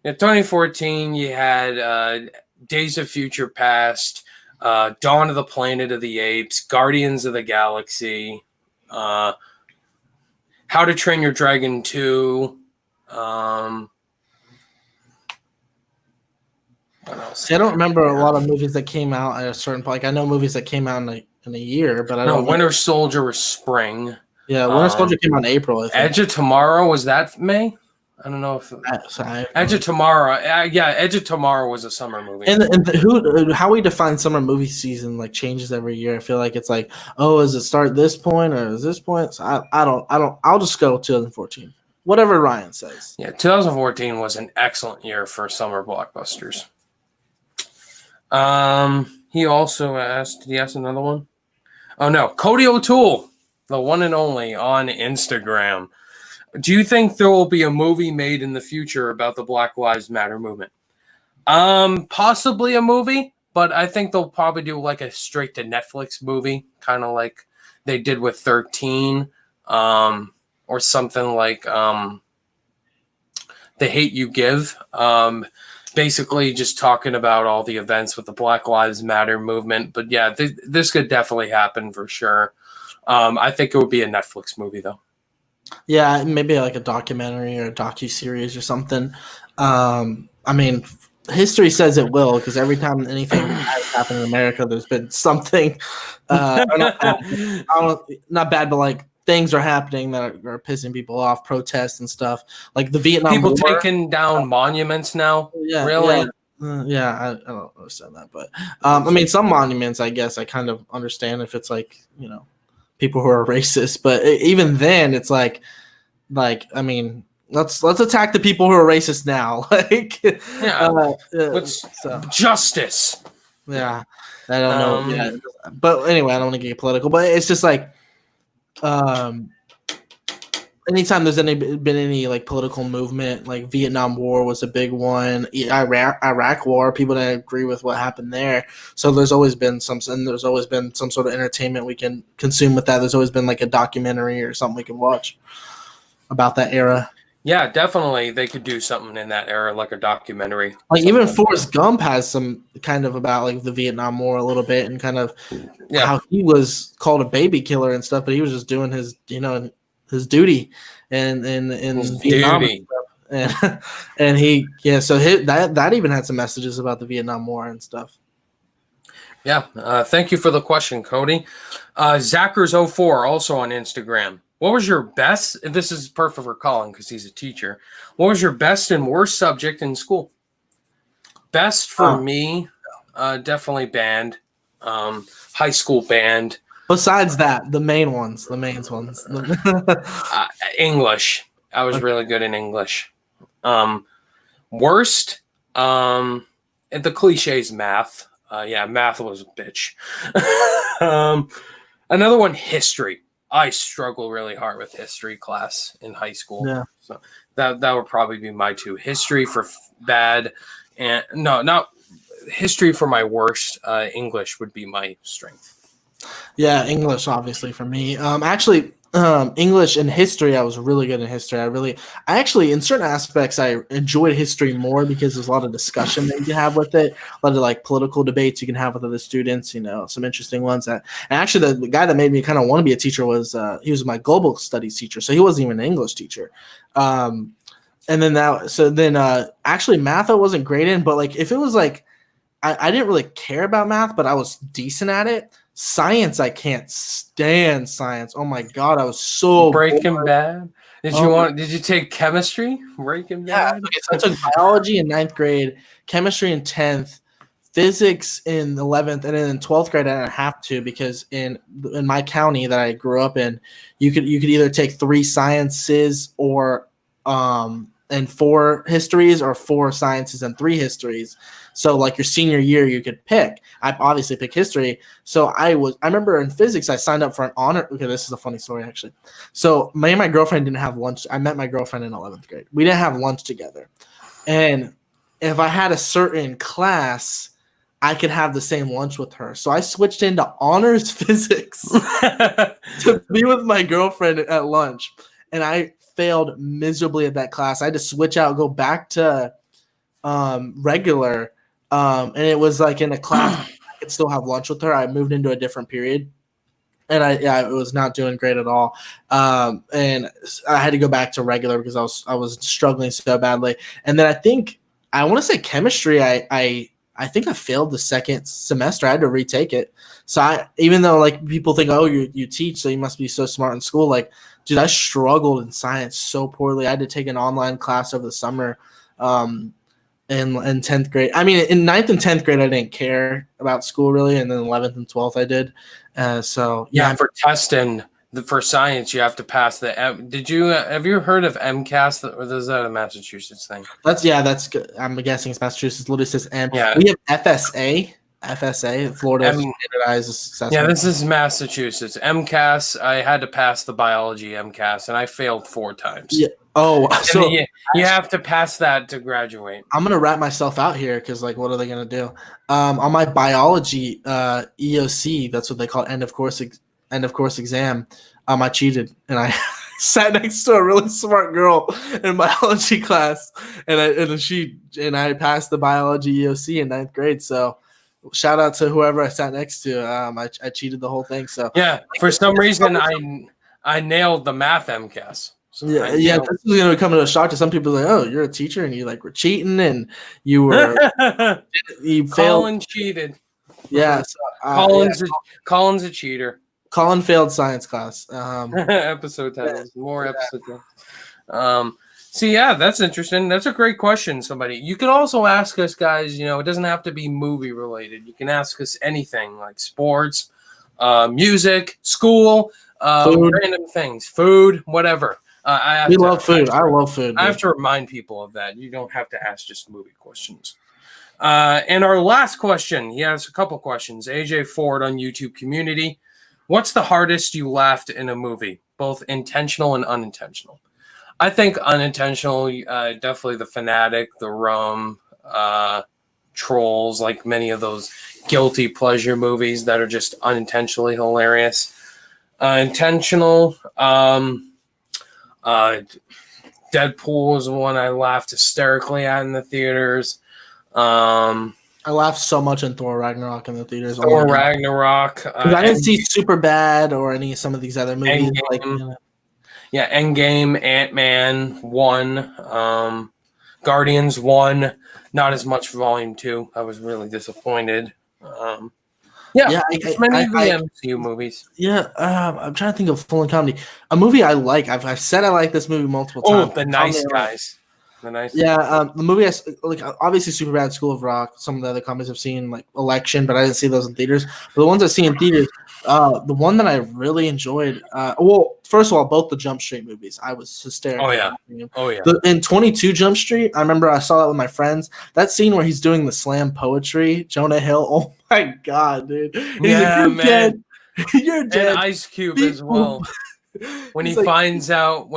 Yeah, 2014. You had Days of Future Past, Dawn of the Planet of the Apes, Guardians of the Galaxy, How to Train Your Dragon 2. What else? See, I don't remember a lot of movies that came out at a certain point. Like, I know movies that came out in a year, but I don't know. Winter Soldier was spring. Yeah, Winter Soldier came out in April. I think. Edge of Tomorrow, was that May? I don't know if Edge of Tomorrow. Edge of Tomorrow was a summer movie. And how we define summer movie season like changes every year. I feel like it's like, oh, does it start this point or is this point? So I don't. I'll just go 2014. Whatever Ryan says. Yeah, 2014 was an excellent year for summer blockbusters. He also asked, did he ask another one? Oh, no. Cody O'Toole, the one and only on Instagram. Do you think there will be a movie made in the future about the Black Lives Matter movement? Possibly a movie, but I think they'll probably do like a straight to Netflix movie, kind of like they did with 13, or something like The Hate You Give. basically just talking about all the events with the Black Lives Matter movement. But yeah, this could definitely happen for sure. I think it would be a Netflix movie though. Yeah, maybe like a documentary or a docu-series or something. I mean, history says it will, because every time anything has happened in America, there's been something not bad, but like things are happening that are pissing people off, protests and stuff. Like the Vietnam People War. taking down monuments now. Yeah, really? Yeah, I don't understand that, but I mean, some monuments, I guess, I kind of understand if it's like, people who are racist, but even then, it's like I mean, let's attack the people who are racist now. Like, justice. Yeah, I don't know. Yeah, but anyway, I don't want to get political, but it's just like, anytime there's been any like political movement, like Vietnam War was a big one, Iraq War, people didn't agree with what happened there. So there's always been some sort of entertainment we can consume with that. There's always been like a documentary or something we can watch about that era. Yeah, definitely. They could do something in that era, like a documentary. Like even Forrest Gump has some kind of about like the Vietnam War a little bit, and kind of how he was called a baby killer and stuff, but he was just doing his, his duty and Vietnam. And he, so that even had some messages about the Vietnam War and stuff. Yeah. Thank you for the question, Cody. Zachers04 also on Instagram. What was your best? This is perfect for Colin because he's a teacher. What was your best and worst subject in school? Best for me, definitely band, high school band. Besides that, the main ones. English. I was really good in English. Worst, the cliches, math. Math was a bitch. Another one, history. I struggle really hard with history class in high school. Yeah. So that would probably be my two. History for bad, and not history for my worst. English would be my strength. Yeah, English obviously for me. English and history, I was really good in history. I actually, in certain aspects, I enjoyed history more because there's a lot of discussion that you can have with it, a lot of like political debates you can have with other students, some interesting ones. And actually, the guy that made me kind of want to be a teacher was he was my global studies teacher, so he wasn't even an English teacher. Actually, math I wasn't great in, but like if it was like I didn't really care about math, but I was decent at it. Science, I can't stand science. Oh my god, I was so Breaking bored. Bad. Did you take chemistry? Breaking Bad. Okay, so I took biology in 9th grade, chemistry in 10th, physics in 11th, and then in 12th grade I didn't have to, because in my county that I grew up in, you could either take 3 sciences or and 4 histories, or 4 sciences and 3 histories. So like your senior year, you could pick. I obviously picked history. So I remember in physics, I signed up for an honor. Okay, this is a funny story actually. So me and my girlfriend didn't have lunch. I met my girlfriend in 11th grade. We didn't have lunch together. And if I had a certain class, I could have the same lunch with her. So I switched into honors physics to be with my girlfriend at lunch. And I failed miserably at that class. I had to switch out, go back to regular. And it was like in a class I could still have lunch with her. I moved into a different period, and I was not doing great at all. And I had to go back to regular because I was struggling so badly. And then I want to say chemistry. I think I failed the second semester. I had to retake it. So even though like people think, oh, you teach, so you must be so smart in school. Like, dude, I struggled in science so poorly. I had to take an online class over the summer. In 10th grade. I mean, in 9th and 10th grade, I didn't care about school really. And then 11th and 12th, I did. For testing for science, you have to pass the have you heard of MCAS, or is that a Massachusetts thing? That's good. I'm guessing it's Massachusetts. Literally says M. Yeah. We have FSA, Florida Standardized Assessment. Yeah, this is Massachusetts. MCAS, I had to pass the biology MCAS, and I failed 4 times. Yeah. Oh, so you have to pass that to graduate. I'm gonna wrap myself out here because, like, what are they gonna do? On my biology EOC, that's what they call end of course exam. I cheated and I sat next to a really smart girl in biology class, and I passed the biology EOC in 9th grade. So shout out to whoever I sat next to. I cheated the whole thing. So Yeah, for some reason I nailed the math MCAS. So yeah, this is gonna become a shock to some people. Like, oh, you're a teacher and you like were cheating and you failed. Colin cheated. Yeah, so, Colin's a cheater. Colin failed science class. Episode titles, more episode titles. So yeah, that's interesting. That's a great question. Somebody, you can also ask us, guys. You know, it doesn't have to be movie related. You can ask us anything like sports, music, school, random things, food, whatever. We love food. I love food. I have to remind people of that. You don't have to ask just movie questions. And our last question, he has a couple questions. AJ Ford on YouTube community. What's the hardest you laughed in a movie, both intentional and unintentional? I think unintentional, definitely The Fanatic, The Rum, Trolls, like many of those guilty pleasure movies that are just unintentionally hilarious. Intentional, Deadpool was one I laughed hysterically at in the theaters. I laughed so much in Thor Ragnarok in the theaters. Thor Ragnarok. I didn't see Superbad or some of these other movies. Endgame, Ant-Man 1, Guardians 1, not as much Volume 2. I was really disappointed. Many of the MCU movies. Yeah, I'm trying to think of full comedy. A movie I like. I've said I like this movie multiple times. Oh, The Nice Guys. The movie I like, obviously Superbad, School of Rock. Some of the other comedies I've seen, like Election, but I didn't see those in theaters. But the ones I've seen in theaters, the one that I really enjoyed. First of all, both the Jump Street movies, I was hysterical. Oh yeah. In 22 Jump Street, I remember I saw that with my friends. That scene where he's doing the slam poetry, Jonah Hill. Oh my god, dude! Yeah, man. You're dead. And Ice Cube as well. When he finds out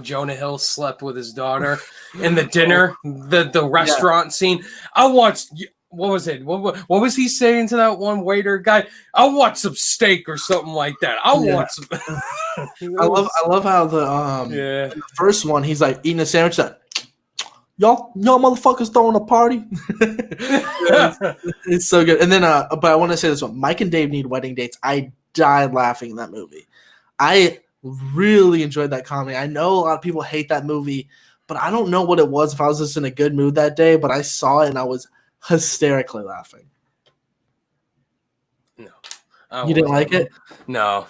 Jonah Hill slept with his daughter in the dinner, the restaurant scene. I watched. What was it? What was he saying to that one waiter guy? I want some steak or something like that. I want some. I love how the first one he's like eating a sandwich that y'all motherfuckers throwing a party. It's so good. And then but I want to say this one. Mike and Dave Need Wedding Dates. I died laughing in that movie. I really enjoyed that comedy. I know a lot of people hate that movie, but I don't know what it was if I was just in a good mood that day, but I saw it and I was hysterically laughing. No. You didn't like it? No.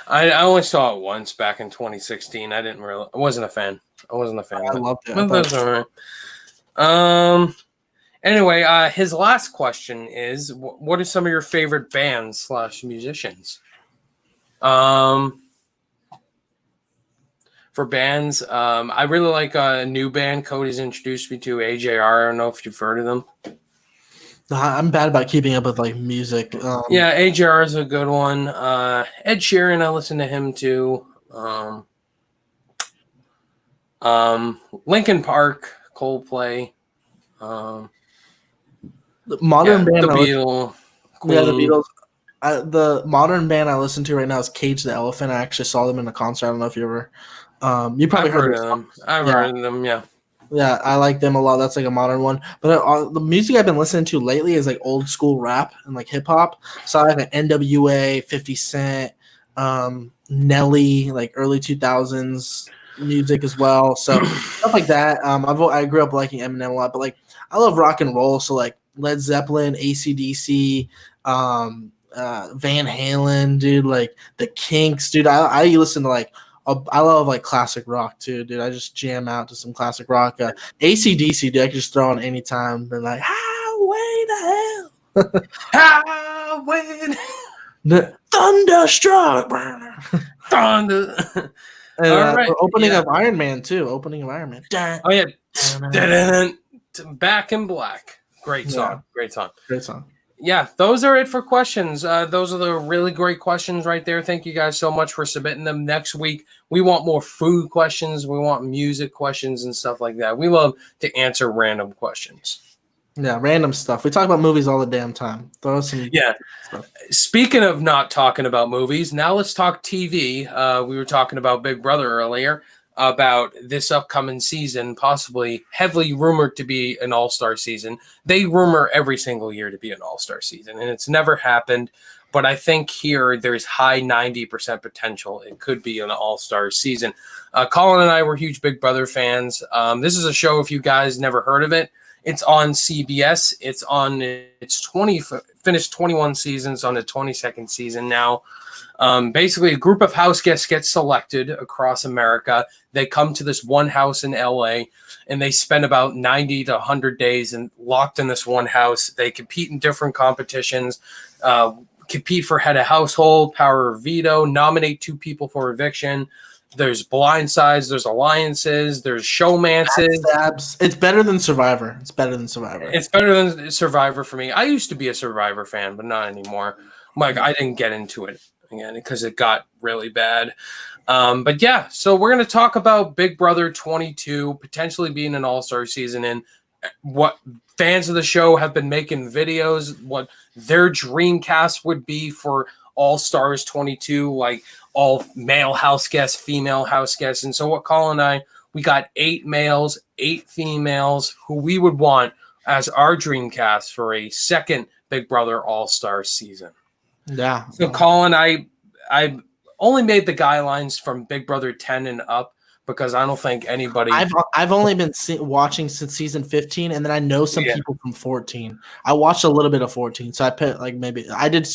I only saw it once back in 2016. I wasn't a fan. I loved it. Anyway, his last question is, what are some of your favorite bands / musicians? For bands, I really like a new band Cody's introduced me to, AJR. I don't know if you've heard of them. I'm bad about keeping up with like music. AJR is a good one. Ed Sheeran, I listen to him too. Linkin Park, Coldplay. The modern band. The Beatles. Yeah, the Beatles. The modern band I listen to right now is Cage the Elephant. I actually saw them in a concert. I don't know if you ever. You probably heard of them. I've heard of them. Yeah. Yeah, I like them a lot. That's like a modern one. But the music I've been listening to lately is like old school rap and like hip hop. So I have like NWA, 50 Cent, Nelly, like early 2000s music as well. So stuff like that. I grew up liking Eminem a lot, but like I love rock and roll. So like Led Zeppelin, AC/DC, Van Halen, dude, like the Kinks, dude. I listen to like I love like classic rock too, dude. I just jam out to some classic rock. AC/DC, dude, I can just throw on any time. They're like, highway to hell, highway, the thunderstruck, thunder. And, right. Opening of Iron Man too. Opening of Iron Man. Oh yeah, Back in Black. Great song. Great song. Yeah, those are it for questions. Those are the really great questions right there. Thank you guys so much for submitting them. Next week, we want more food questions. We want music questions and stuff like that. We love to answer random questions. Yeah, random stuff. We talk about movies all the damn time. Throw some Yeah. stuff. Speaking of not talking about movies, now let's talk TV. We were talking about Big Brother earlier, about this upcoming season, possibly heavily rumored to be an all-star season. They rumor every single year to be an all-star season, and it's never happened. But I think here there's high 90% potential it could be an all-star season. Colin and I were huge Big Brother fans. This is a show, if you guys never heard of it, it's on CBS. It's on its finished 21 seasons, on the 22nd season now. Basically, a group of house guests get selected across America. They come to this one house in LA, and they spend about 90 to 100 days locked in this one house. They compete in different competitions, compete for head of household, power of veto, nominate 2 people for eviction. There's blindsides, there's alliances, there's showmances. It's better than Survivor. It's better than Survivor. It's better than Survivor for me. I used to be a Survivor fan, but not anymore. Like, I didn't get into it again because it got really bad. But yeah, so we're going to talk about Big Brother 22 potentially being an all-star season, and what fans of the show have been making videos, what their dream cast would be for All Stars 22, like all male house guests, female house guests. And so what Colin and we got 8 males, 8 females who we would want as our dream cast for a second Big Brother All-Star season. Yeah. So Colin, I only made the guidelines from Big Brother 10 and up because I don't think anybody. I've only been watching since season 15, and then I know some people from 14. I watched a little bit of 14, so I put like maybe I did.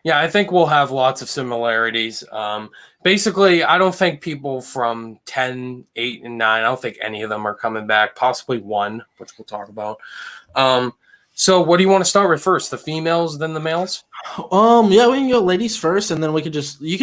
I think we'll have lots of similarities. Basically, I don't think people from 10, 8, and 9, I don't think any of them are coming back. Possibly one, which we'll talk about. So what do you want to start with first? The females, then the males? Yeah, we can go ladies first, and then you could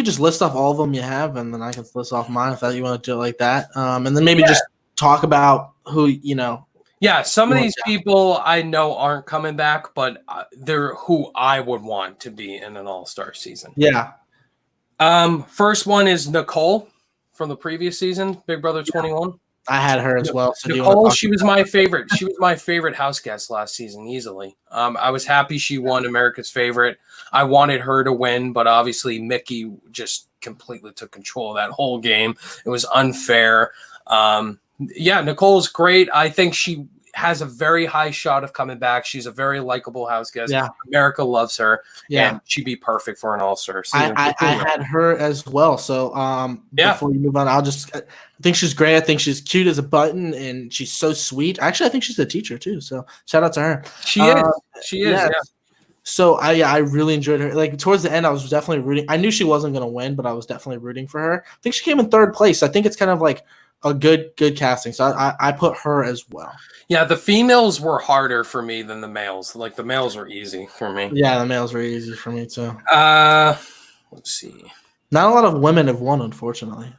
just list off all of them you have, and then I can list off mine if you want to do it like that. And then maybe just talk about who you know. Yeah, some of these people I know aren't coming back, but they're who I would want to be in an all-star season. Yeah. First one is Nicole from the previous season, Big Brother 21. I had her as well. So Nicole, she was my favorite. She was my favorite house guest last season, easily. I was happy she won America's Favorite. I wanted her to win, but obviously Mickey just completely took control of that whole game. It was unfair. Nicole's great. I think she has a very high shot of coming back. She's a very likable house guest. Yeah. America loves her. Yeah. And she'd be perfect for an all-star season. I had her as well. So before you move on, I think she's great. I think she's cute as a button, and she's so sweet. Actually, I think she's a teacher too. So shout out to her. She is. She is. Yeah. Yeah. So I really enjoyed her. Like towards the end, I was definitely rooting. I knew she wasn't going to win, but I was definitely rooting for her. I think she came in 3rd place. I think it's kind of like a good casting. So I put her as well. Yeah, the females were harder for me than the males. Like the males were easy for me. Yeah, the males were easy for me too. Let's see. Not a lot of women have won, unfortunately.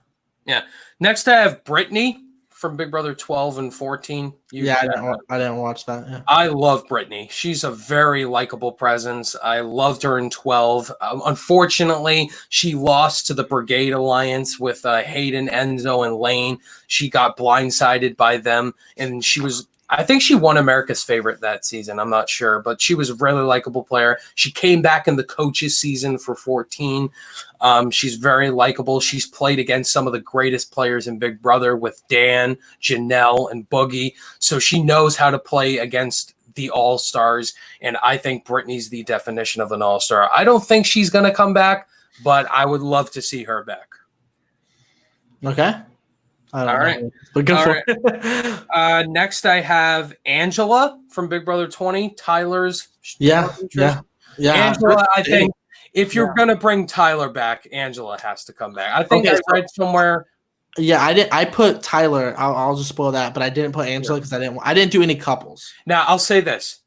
Yeah. Next, I have Brittany from Big Brother 12 and 14. I didn't watch that. Yeah. I love Brittany. She's a very likable presence. I loved her in 12. Unfortunately, she lost to the Brigade Alliance with Hayden, Enzo, and Lane. She got blindsided by them, and I think she won America's Favorite that season. I'm not sure, but she was a really likable player. She came back in the coaches season for 14. She's very likable. She's played against some of the greatest players in Big Brother with Dan, Janelle, and Boogie. So she knows how to play against the all-stars, and I think Brittany's the definition of an all-star. I don't think she's going to come back, but I would love to see her back. Okay. All right. But go for it. Next, I have Angela from Big Brother 20. Tyler's. Yeah. Angela, I think if you're going to bring Tyler back, Angela has to come back. I think I read somewhere. Yeah, I put Tyler. I'll just spoil that, but I didn't put Angela because I didn't do any couples. Now, I'll say this.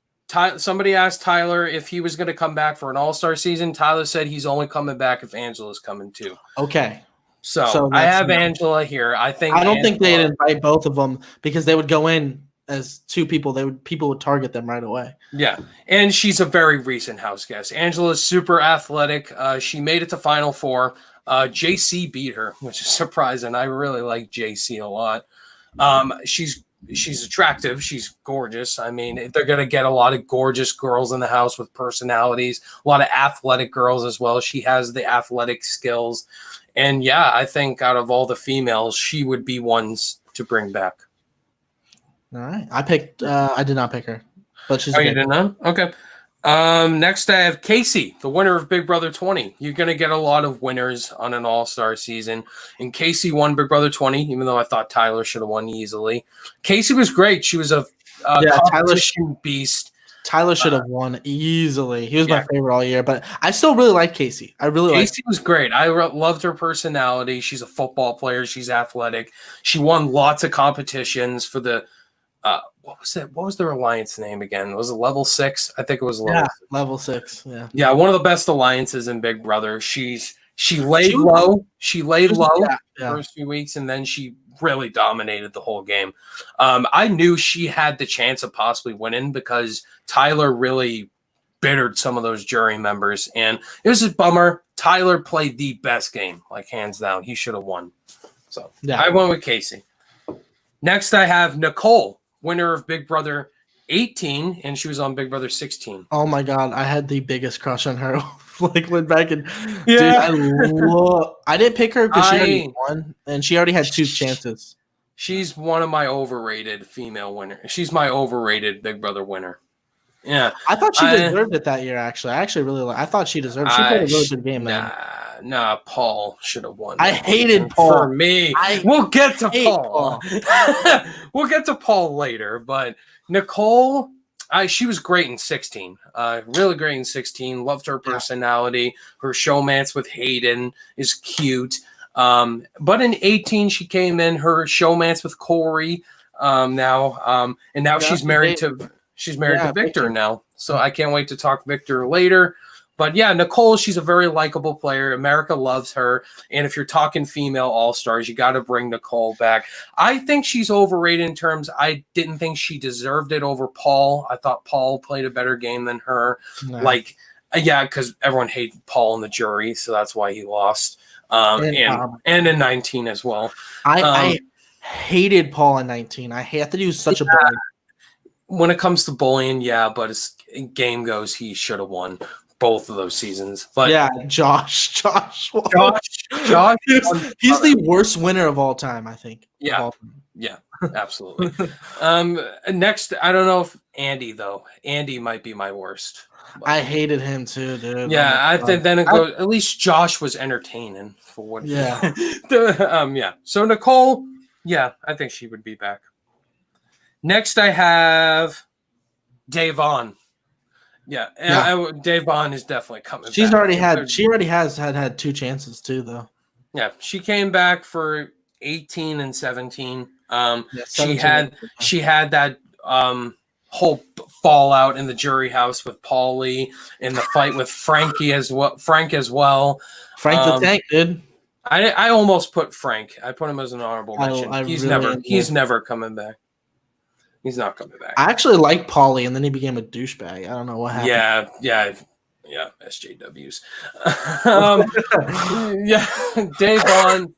Somebody asked Tyler if he was going to come back for an all-star season. Tyler said he's only coming back if Angela's coming too. Okay. So I have Angela here. I don't think they'd invite both of them because they would go in as 2 people. People would target them right away. Yeah, and she's a very recent house guest. Angela's super athletic. She made it to Final 4. JC beat her, which is surprising. I really like JC a lot. She's she's attractive. She's gorgeous. I mean, they're going to get a lot of gorgeous girls in the house with personalities, a lot of athletic girls as well. She has the athletic skills. And yeah, I think out of all the females, she would be ones to bring back. All right. I did not pick her, but she's you didn't know? Okay. Next I have Casey, the winner of Big Brother 20. You're going to get a lot of winners on an all-star season. And Casey won Big Brother 20, even though I thought Tyler should have won easily. Casey was great. She was a competition beast. Tyler should have won easily. He was my favorite all year, but I still really like Casey. Casey was great. I loved her personality. She's a football player. She's athletic. She won lots of competitions for the what was that? What was their alliance name again? Was it Level 6? I think it was Level 6. Yeah. Yeah, one of the best alliances in Big Brother. She laid low. She laid low the first few weeks, and then she really dominated the whole game. I knew she had the chance of possibly winning because Tyler really bittered some of those jury members, and it was a bummer. Tyler played the best game, like hands down. He should have won. So I went with Casey. Next, I have Nicole, winner of Big Brother 18, and she was on Big Brother 16. Oh my God, I had the biggest crush on her. Went back and dude, I didn't pick her because she already won, and she already had 2 chances. She's one of my overrated female winners. She's my overrated Big Brother winner. Yeah, I thought she deserved it that year. Actually, I actually really I thought she deserved. She played a really good game. Nah, Paul should have won. I hated Paul. For me. We'll get to Paul. We'll get to Paul later, but Nicole, she was great in 16. Really great in 16. Loved her personality. Her showmance with Hayden is cute. But in 18, she came in her showmance with Corey. And now she's married to Victor now. So I can't wait to talk Victor later. But yeah, Nicole, she's a very likable player. America loves her. And if you're talking female all-stars, you got to bring Nicole back. I think she's overrated in terms I didn't think she deserved it over Paul. I thought Paul played a better game than her. No. Because everyone hated Paul in the jury, so that's why he lost. And in 19 as well. I hated Paul in 19. I thought he was such a bully. When it comes to bullying, but as game goes, he should have won both of those seasons. But Josh, he's the worst winner of all time, I think. Yeah, absolutely. Next, I don't know if Andy might be my worst. But I hated him too, dude. Yeah, I think then it goes. At least Josh was entertaining for what. Yeah. So Nicole, I think she would be back. Next, I have Davon. Davon is definitely coming back. She already has had 2 chances too, though. Yeah, she came back for 18 and 17. 17. She had that whole fallout in the jury house with Paulie and the fight with Frank as well. Frank the Tank, dude. I almost put Frank. I put him as an honorable mention. He's never coming back. He's not coming back. I actually liked Paulie, and then he became a douchebag. I don't know what happened. Yeah, SJWs. Davon,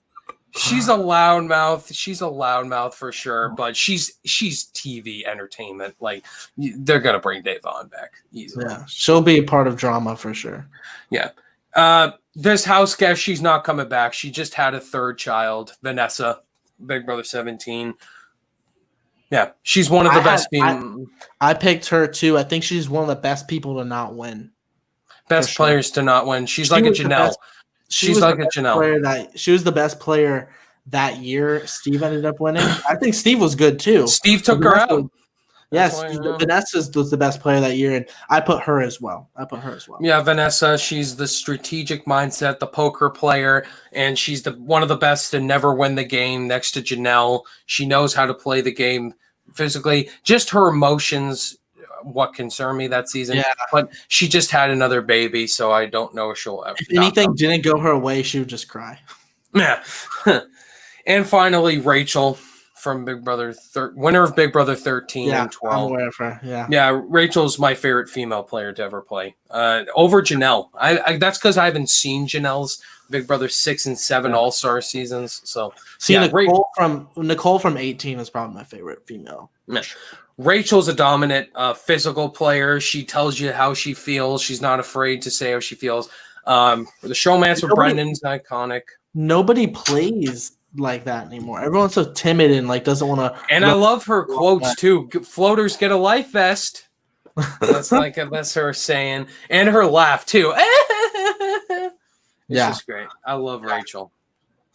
she's a loudmouth. She's a loudmouth for sure, but she's TV entertainment. Like, they're gonna bring Davon back easily. Yeah, she'll be a part of drama for sure. Yeah. This house guest, she's not coming back. She just had a 3rd child, Vanessa, Big Brother 17. Yeah, she's one of the best people. I picked her too. I think she's one of the best people to not win. Best players to not win. She's like a Janelle. She's like a Janelle. She was the best player that year. Steve ended up winning. I think Steve was good too. Steve took her out. Yes, Vanessa was the best player that year, and I put her as well. Yeah, Vanessa, she's the strategic mindset, the poker player, and she's one of the best to never win the game next to Janelle. She knows how to play the game physically. Just her emotions, what concerned me that season. Yeah. But she just had another baby, so I don't know if she'll ever. If anything didn't go her way, she would just cry. Yeah. And finally, Rachel from Big Brother, winner of Big Brother 13 and 12. I'm aware of her. Yeah. Yeah, Rachel's my favorite female player to ever play. Over Janelle. I that's because I haven't seen Janelle's Big Brother 6 and 7 All-Star seasons. So Nicole from 18 is probably my favorite female. Yeah. Rachel's a dominant physical player. She tells you how she feels. She's not afraid to say how she feels. The showmance with Brendan's iconic. Nobody plays like that anymore. Everyone's so timid and like doesn't want to. And I love her quotes too. Floaters get a life vest. That's her saying, and her laugh too. It's just great. I love Rachel.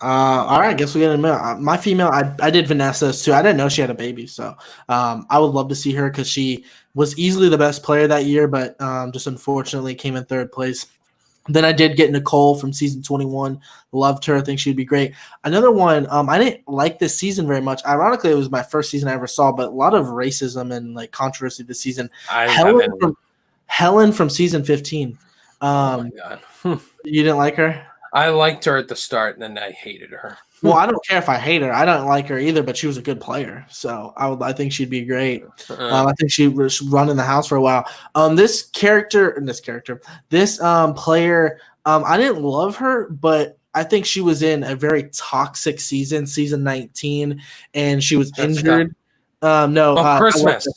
All right, I guess we get a minute. My female, I did Vanessa's too. I didn't know she had a baby, so I would love to see her because she was easily the best player that year, but just unfortunately came in third place. Then I did get Nicole from season 21. Loved her. I think she'd be great. Another one, I didn't like this season very much. Ironically, it was my first season I ever saw, but a lot of racism and like controversy this season. Helen from season 15. Oh my God. You didn't like her? I liked her at the start, and then I hated her. Well, I don't care if I hate her. I don't like her either, but she was a good player, so I think she'd be great. I think she was running the house for a while. This player, I didn't love her, but I think she was in a very toxic season 19, and she was injured. Christmas.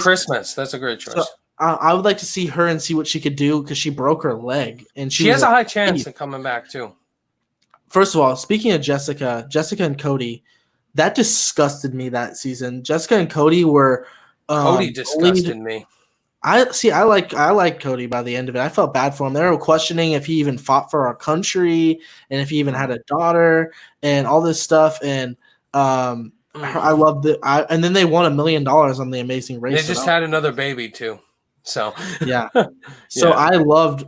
Christmas. That's a great choice. So, I would like to see her and see what she could do because she broke her leg, and she has a high chance of coming back too. First of all, speaking of Jessica and Cody, that disgusted me that season. Jessica and Cody were Cody disgusted me. I like Cody by the end of it. I felt bad for him. They were questioning if he even fought for our country and if he even had a daughter and all this stuff. And I loved it. And then they won $1 million on The Amazing Race. They just had another baby too. So yeah. So yeah.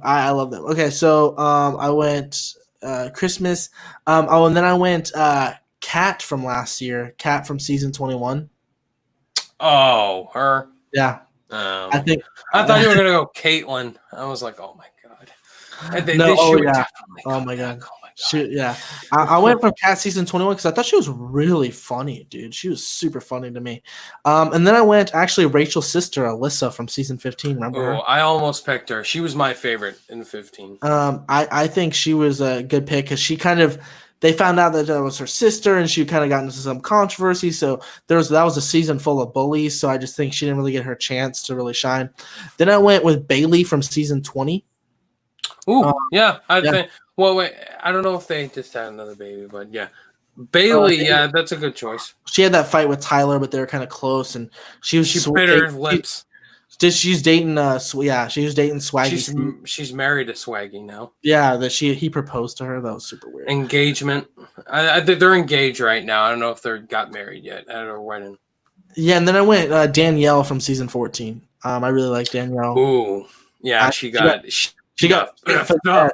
I loved them. Okay, so I went Christmas. And then I went Kat from last year. Kat from season 21. Oh, her. Yeah. I thought you were gonna go Caitlin. I was like, oh my God. Oh my God. I went from Kat season 21 because I thought she was really funny, dude. She was super funny to me. And then I went actually Rachel's sister, Alyssa from season 15. Remember her? I almost picked her. She was my favorite in 15. I think she was a good pick because she they found out that was her sister and she kind of got into some controversy. So that was a season full of bullies. So I just think she didn't really get her chance to really shine. Then I went with Bailey from season 20. Ooh, I think. Well, wait, I don't know if they just had another baby, but yeah. Bailey, that's a good choice. She had that fight with Tyler, but they were kind of close, and she bit her lips. She's dating she was dating Swaggy. She's married to Swaggy now. Yeah, he proposed to her. That was super weird. Engagement. They're engaged right now. I don't know if they got married yet at her wedding. Yeah, and then I went Danielle from season 14. I really like Danielle. Ooh, yeah, she got effed up.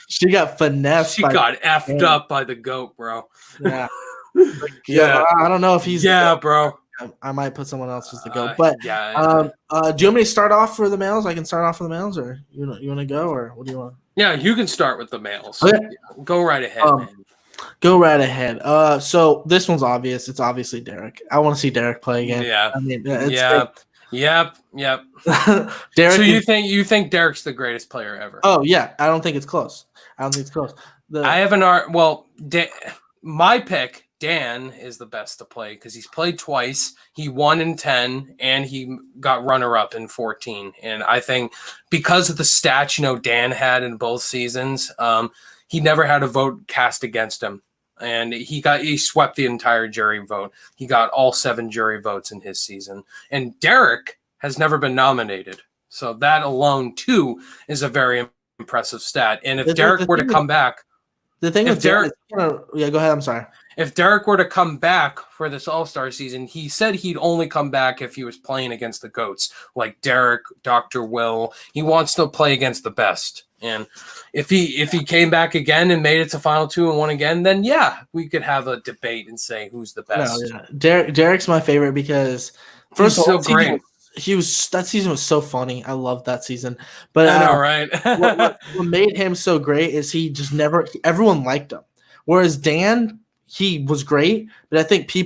She got finessed. She got effed up by the goat, bro. Yeah. I don't know if he's. Yeah, bro. I might put someone else as the goat. But do you want me to start off for the males? I can start off for the males, or you want to go, or what do you want? Yeah, you can start with the males. Okay. Go right ahead, man. Go right ahead. So this one's obvious. It's obviously Derek. I want to see Derek play again. Yeah. I mean, Yep. Derek. So you think Derek's the greatest player ever? Oh yeah, I don't think it's close. I have an art. Well, my pick, Dan, is the best to play because he's played twice. He won in 10, and he got runner-up in 14. And I think because of the stats, Dan had in both seasons, he never had a vote cast against him. And he swept the entire jury vote. He got all 7 jury votes in his season. And Derek has never been nominated. So that alone, too, is a very impressive stat. And if Derek were to come back... The thing is, Derek... go ahead. I'm sorry. If Derek were to come back for this All-Star season, he said he'd only come back if he was playing against the GOATs, like Derek, Dr. Will. He wants to play against the best. And if he came back again and made it to Final 2 and won again, then we could have a debate and say who's the best. No, yeah. Derek's my favorite because first of all, great. That season was so funny. I loved that season. But I know, right? what made him so great is he just everyone liked him. Whereas Dan, he was great, but I think he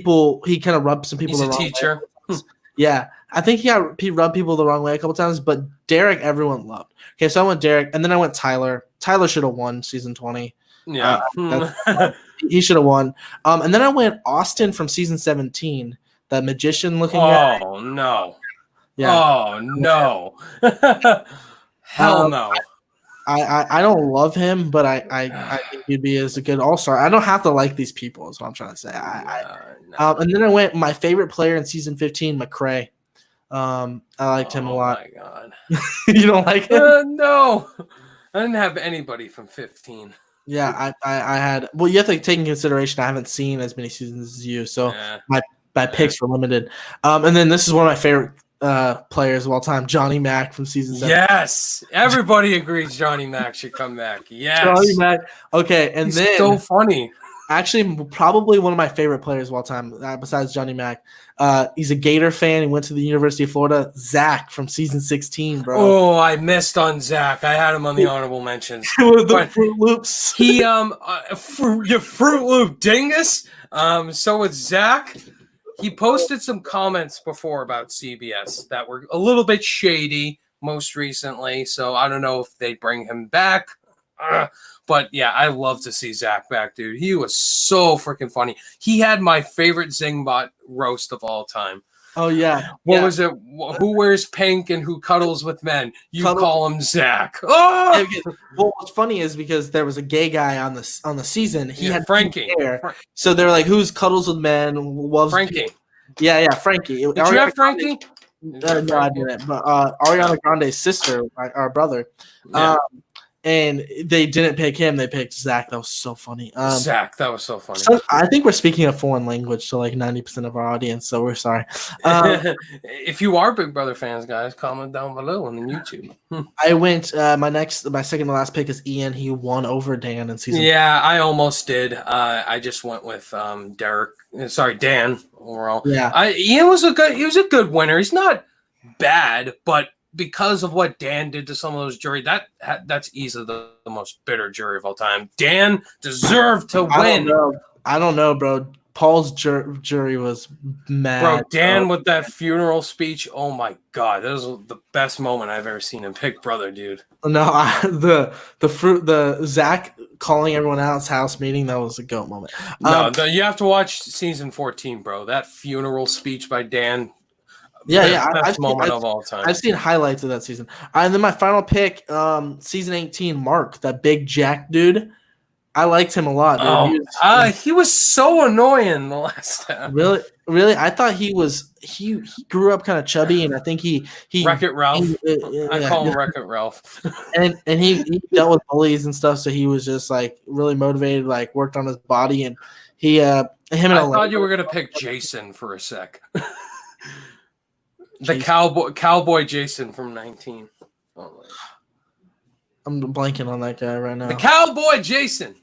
kind of rubbed some people He's the a wrong teacher. way. Yeah, I think he rubbed people the wrong way a couple times, but Derek, everyone loved. Okay, so I went Derek, and then I went Tyler. Tyler should have won season 20. Yeah. He should have won. And then I went Austin from season 17, that magician looking guy. Oh, no. Yeah. Oh, no. Hell no. I don't love him, but I think he'd be as a good all-star. I don't have to like these people, is what I'm trying to say. No. And then I went my favorite player in season 15, McCray. I liked him a lot. Oh, my God. You don't like him? No. I didn't have anybody from 15. Yeah, I had. Well, you have to take in consideration I haven't seen as many seasons as you, so my picks were limited. And then this is one of my favorite players of all time, Johnny Mac from season 7. Yes, everybody agrees Johnny Mac should come back. Yes, Johnny Mac. Okay, and then so funny. Actually, probably one of my favorite players of all time, besides Johnny Mac. He's a Gator fan. He went to the University of Florida. Zach from season 16, bro. Oh, I missed on Zach. I had him on the honorable mentions. The Fruit Loops. He Fruit Loop dingus. So with Zach, he posted some comments before about CBS that were a little bit shady most recently. So I don't know if they bring him back. But yeah, I love to see Zach back, dude. He was so freaking funny. He had my favorite Zingbot roast of all time. Oh yeah. What was it? Who wears pink and who cuddles with men? You call him Zach. Oh! Yeah, well, what's funny is because there was a gay guy on the season. He had Frankie. Hair. So they're like, "Who's cuddles with men? Loves Frankie." People. Yeah, Frankie. Did you have Frankie? No, I didn't. But Ariana Grande's sister, our brother. Yeah. And they didn't pick him. They picked Zach. That was so funny. Zach, that was so funny. So I think we're speaking a foreign language to like 90% of our audience, so we're sorry. If you are Big Brother fans, guys, comment down below on the YouTube. I went my second to last pick is Ian. He won over Dan in season. Yeah, I almost did. I just went with Dan overall. Yeah. Ian was a good winner. He's not bad, but because of what Dan did to some of those jury, that's easily the most bitter jury of all time. Dan deserved to win. I don't know, bro. Paul's jury was mad. Bro, Dan with that funeral speech, oh my God. That was the best moment I've ever seen in Big Brother, dude. No, the Zach calling everyone out's house meeting, that was a GOAT moment. You have to watch season 14, bro. That funeral speech by Dan. Yeah, best moment of all time. I've seen highlights of that season. And then my final pick, season 18, Mark, that big Jack dude. I liked him a lot. Dude. He was so annoying the last time. Really, I thought he grew up kind of chubby, and I think he Wreck-It Ralph. I call him Wreck-It Ralph. and he dealt with bullies and stuff, so he was just like really motivated, like worked on his body, and I thought you were gonna pick Jason for a sec. The cowboy Jason from 19. Oh, I'm blanking on that guy right now. The cowboy Jason.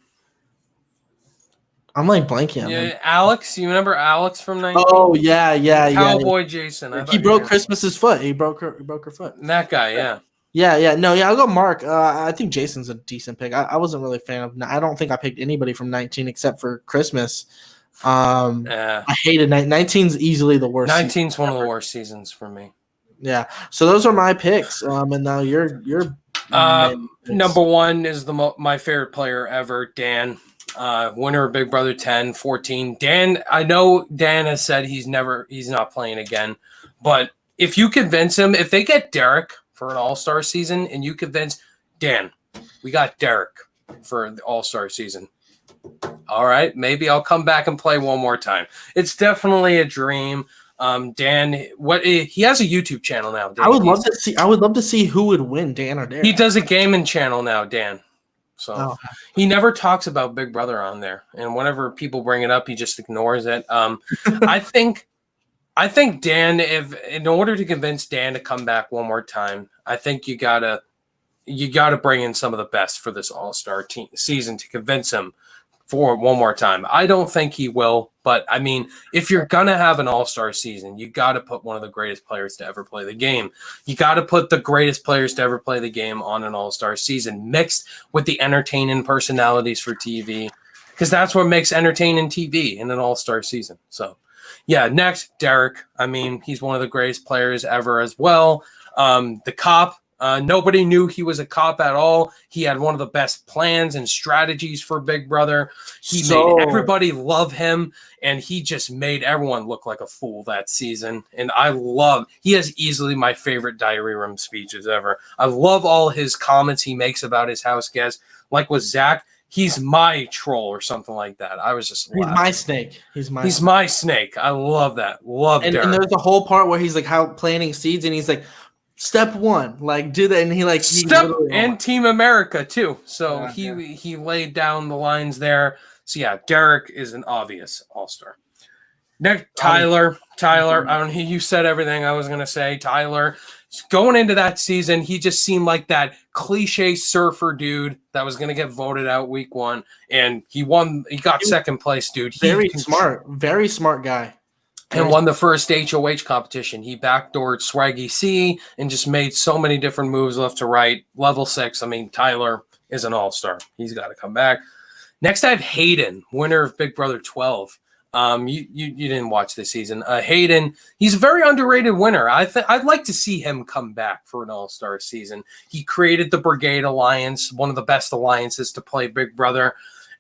I'm like blanking. Yeah, Alex. You remember Alex from 19? Oh yeah. Cowboy Jason. He broke Christmas's foot. He broke her foot. That guy, yeah. Yeah. No, I'll go Mark. I think Jason's a decent pick. I wasn't really a fan of. I don't think I picked anybody from 19 except for Christmas. I hated 19's easily the worst. 19's one of the worst seasons for me. Yeah. So those are my picks. And now you're number one is my favorite player ever, Dan. Winner of Big Brother 10, 14. Dan, I know Dan has said he's not playing again, but if you convince him, if they get Derek for an all-star season and you convince Dan, we got Derek for the all-star season. All right, maybe I'll come back and play one more time. It's definitely a dream. Dan, he has a YouTube channel now. Dan. I would love to see who would win, Dan or Derek. He does a gaming channel now, Dan. So he never talks about Big Brother on there, and whenever people bring it up, he just ignores it. I think Dan, if in order to convince Dan to come back one more time, I think you gotta bring in some of the best for this All-Star season to convince him for one more time. I don't think he will, but I mean, if you're gonna have an all-star season, you got to put one of the greatest players to ever play the game. You got to put the greatest players to ever play the game on an all-star season, mixed with the entertaining personalities for TV. because that's what makes entertaining TV in an all-star season. So, yeah, next, Derek. I mean, he's one of the greatest players ever as well. The cop. Nobody knew he was a cop at all. He had one of the best plans and strategies for Big Brother. He made everybody love him, and he just made everyone look like a fool that season. And he has easily my favorite diary room speeches ever. I love all his comments he makes about his house guests. Like with Zach, he's my troll or something like that. I was just laughing. He's my snake. He's my snake. I love that. Derek. And there's a whole part where he's like planting seeds, and he's like, step one, like do that, and and Team America too. So he laid down the lines there. So yeah, Derek is an obvious all-star. Next, Tyler. I don't. You said everything I was gonna say. Tyler, going into that season, he just seemed like that cliche surfer dude that was gonna get voted out week 1, and he won. He got second place, dude. Very smart guy. And won the first HOH competition. He backdoored Swaggy C and just made so many different moves left to right. Level 6. I mean, Tyler is an all-star. He's got to come back. Next, I have Hayden, winner of Big Brother 12. You didn't watch this season. Hayden, he's a very underrated winner. I'd like to see him come back for an all-star season. He created the Brigade Alliance, one of the best alliances to play Big Brother.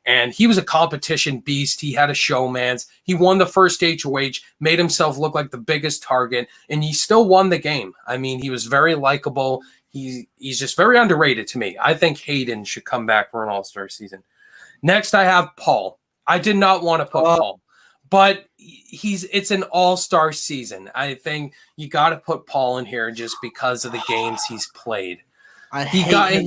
And he was a competition beast. He had a showman's. He won the first HOH, made himself look like the biggest target, and he still won the game. I mean, he was very likable. He's just very underrated to me. I think Hayden should come back for an all-star season. Next, I have Paul. I did not want to put Paul, but it's an all-star season. I think you got to put Paul in here just because of the games he's played. He's my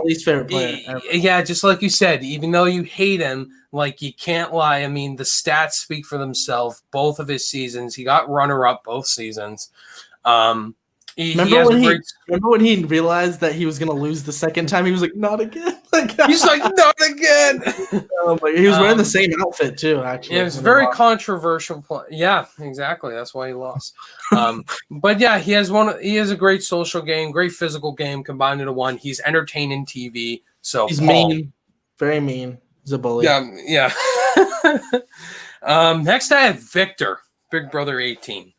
least favorite player ever. Yeah, just like you said, even though you hate him, like you can't lie. I mean, the stats speak for themselves. Both of his seasons, he got runner-up both seasons. Remember when he realized that he was going to lose the second time? He was like, not again. He's like, not again. He was wearing the same outfit too, actually. Yeah, it was very controversial. Yeah, exactly. That's why he lost. But yeah, he has a great social game, great physical game combined into one. He's entertaining TV. So he's mean, very mean. He's a bully. Yeah. Next, I have Victor, Big Brother 18.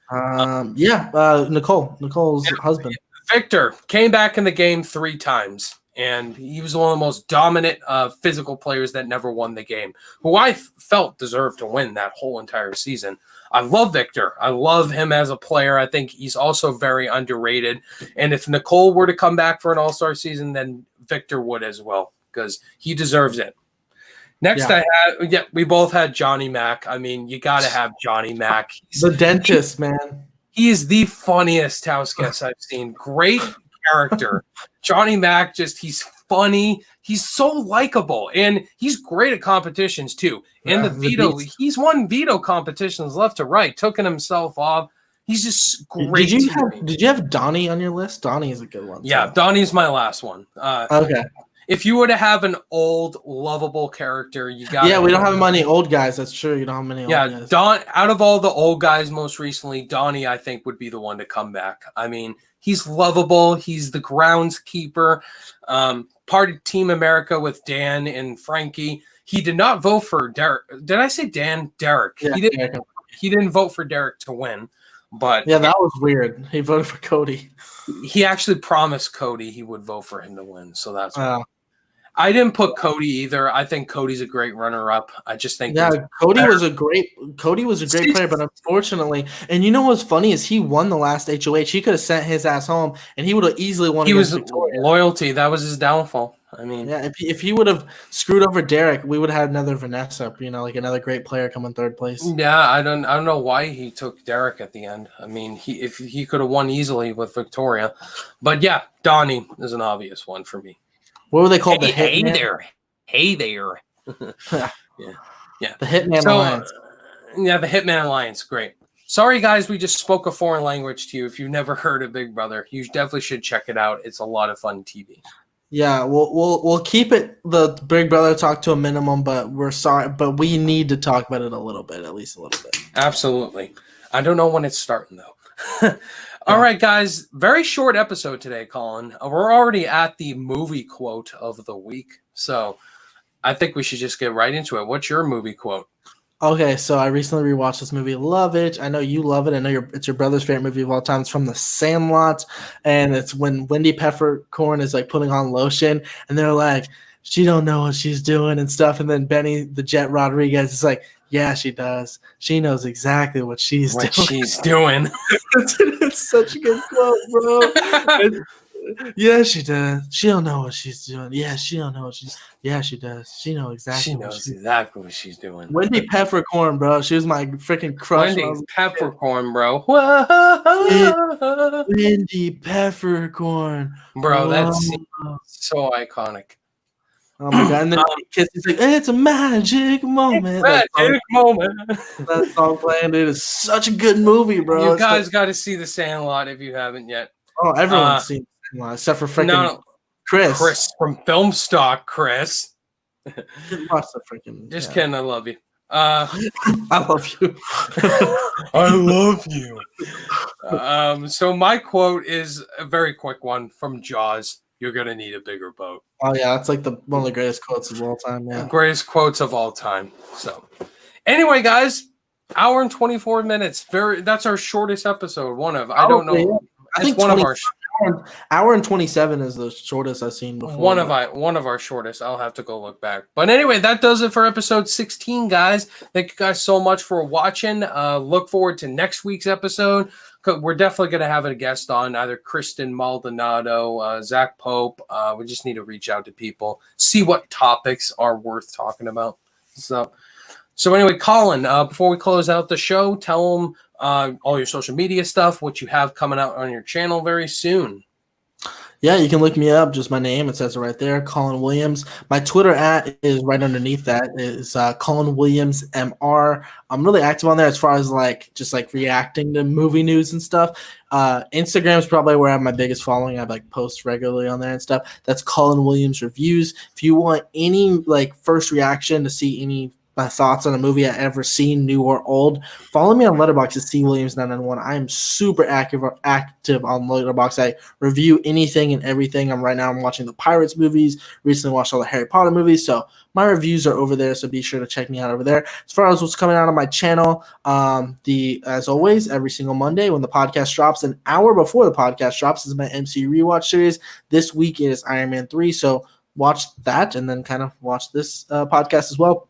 Nicole's husband. Victor came back in the game 3 times, and he was one of the most dominant physical players that never won the game, who I felt deserved to win that whole entire season. I love Victor. I love him as a player. I think he's also very underrated. And if Nicole were to come back for an all-star season, then Victor would as well, because he deserves it. Next, we both had Johnny Mac. I mean, you got to have Johnny Mac. The dentist, man. He is the funniest house guest I've seen. Great character. Johnny Mac, he's funny. He's so likable. And he's great at competitions, too. And the veto, he's won veto competitions left to right, taking himself off. He's just great. Did you have Donnie on your list? Donnie is a good one. Yeah, Donnie's my last one. Okay. If you were to have an old, lovable character, you got. Yeah, we don't have many old guys. That's true. You don't have many old guys. Out of all the old guys most recently, Donnie, I think, would be the one to come back. I mean, he's lovable. He's the groundskeeper. Part of Team America with Dan and Frankie. He did not vote for Derek. Did I say Dan? Derek. Yeah, he didn't vote for Derek to win. But yeah, that was weird. He voted for Cody. He actually promised Cody he would vote for him to win. So that's why. I didn't put Cody either. I think Cody's a great runner-up. I just think Cody was a great player, but unfortunately, and you know what's funny is he won the last HOH. He could have sent his ass home, and he would have easily won. He was loyalty. That was his downfall. I mean, yeah. If he would have screwed over Derek, we would have had another Vanessa. Like another great player come in third place. Yeah, I don't know why he took Derek at the end. I mean, if he could have won easily with Victoria, but yeah, Donnie is an obvious one for me. What were they called? Hey there. Yeah. The Hitman Alliance. Yeah, the Hitman Alliance. Great. Sorry, guys, we just spoke a foreign language to you. If you've never heard of Big Brother, you definitely should check it out. It's a lot of fun TV. Yeah, we'll keep it the Big Brother talk to a minimum, but we're sorry, but we need to talk about it a little bit, at least a little bit. Absolutely. I don't know when it's starting though. All right, guys. Very short episode today, Colin. We're already at the movie quote of the week. So I think we should just get right into it. What's your movie quote? Okay, so I recently rewatched this movie. Love it. I know you love it. I know it's your brother's favorite movie of all time. It's from The Sandlot, and it's when Wendy Peppercorn is like putting on lotion, and they're like, she don't know what she's doing and stuff. And then Benny the Jet Rodriguez is like, yeah, she does. She knows exactly what she's doing. It's such a good quote, bro. Yeah, she does. She don't know what she's doing. Yeah, she don't know what she's. Yeah, she does. She knows exactly. She knows exactly what she's doing. Wendy Peppercorn, bro. She was my freaking crush. Wendy Peppercorn, bro. Wendy Peppercorn, bro. That's so iconic. Oh my god! And then he kisses, like, it's a magic moment. Magic moment. That song playing, dude, is such a good movie, bro. You guys got to see The Sandlot if you haven't yet. Oh, everyone's seen The Sandlot except for freaking Chris. Chris from Film Stock, Chris. Watch the freaking. Just kidding. I love you. I love you. I love you. So my quote is a very quick one from Jaws. You're gonna need a bigger boat. Oh yeah, that's like one of the greatest quotes of all time. Yeah, greatest quotes of all time. So, anyway, guys, hour and 24 minutes. That's our shortest episode. I don't know. Yeah. I think one of our hour and 27 is the shortest I've seen before. One of our shortest. I'll have to go look back. But anyway, that does it for episode 16, guys. Thank you guys so much for watching. Look forward to next week's episode. We're definitely going to have a guest on, either Kristen Maldonado, Zach Pope. We just need to reach out to people, see what topics are worth talking about. So anyway, Colin, before we close out the show, tell them all your social media stuff, what you have coming out on your channel very soon. Yeah, you can look me up. Just my name. It says it right there, Colin Williams. My Twitter is right underneath that. Is Colin Williams MR. I'm really active on there as far as just reacting to movie news and stuff. Instagram is probably where I have my biggest following. I post regularly on there and stuff. That's Colin Williams Reviews. If you want any first reaction to see any my thoughts on a movie I've ever seen, new or old, follow me on Letterboxd at CWilliams991. I am super active on Letterboxd. I review anything and everything. I'm watching the Pirates movies. Recently watched all the Harry Potter movies. So my reviews are over there. So be sure to check me out over there. As far as what's coming out on my channel, as always, every single Monday when the podcast drops, an hour before the podcast drops, is my MC rewatch series. This week is Iron Man 3. So watch that and then kind of watch this podcast as well.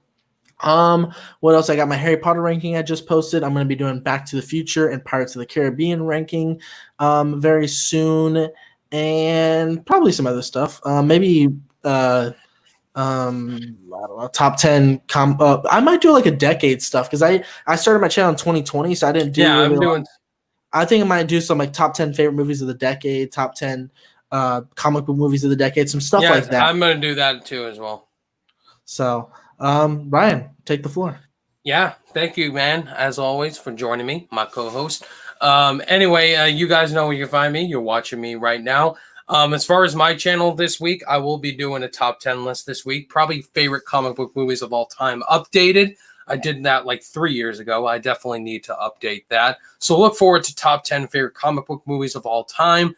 What else? I got my Harry Potter ranking I just posted. I'm going to be doing Back to the Future and Pirates of the Caribbean ranking very soon, and probably some other stuff. Maybe I don't know, top 10 I might do a decade stuff because I started my channel in 2020, so I didn't do I think I might do some top 10 favorite movies of the decade, top 10 comic book movies of the decade, some stuff like that. I'm going to do that too as well. So Ryan, take the floor. Yeah, thank you, man, as always, for joining me, my co-host. Anyway, you guys know where you can find me. You're watching me right now. As far as my channel this week, I will be doing a top 10 list this week. Probably favorite comic book movies of all time updated. I did that 3 years ago. I definitely need to update that. So look forward to top 10 favorite comic book movies of all time.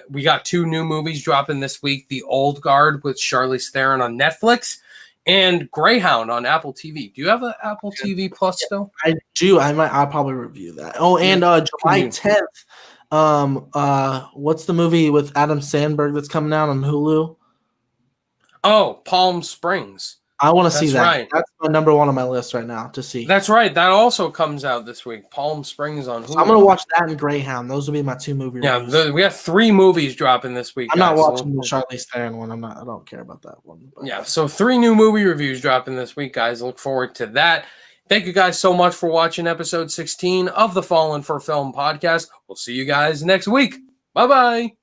We got 2 new movies dropping this week. The Old Guard with Charlize Theron on Netflix, and Greyhound on Apple TV. Do you have an Apple TV Plus still? I do. I'll probably review that. Oh, and July 10th. What's the movie with Adam Sandberg that's coming out on Hulu? Oh, Palm Springs. I want to see that. Right. That's my number 1 on my list right now to see. That's right. That also comes out this week. Palm Springs on Hulu. So I'm going to watch that and Greyhound. Those will be my 2 movie reviews. Yeah, we have 3 movies dropping this week. I'm not watching the Charlize Theron one. I don't care about that one. But. Yeah, so 3 new movie reviews dropping this week, guys. Look forward to that. Thank you guys so much for watching episode 16 of the Fallen for Film podcast. We'll see you guys next week. Bye-bye.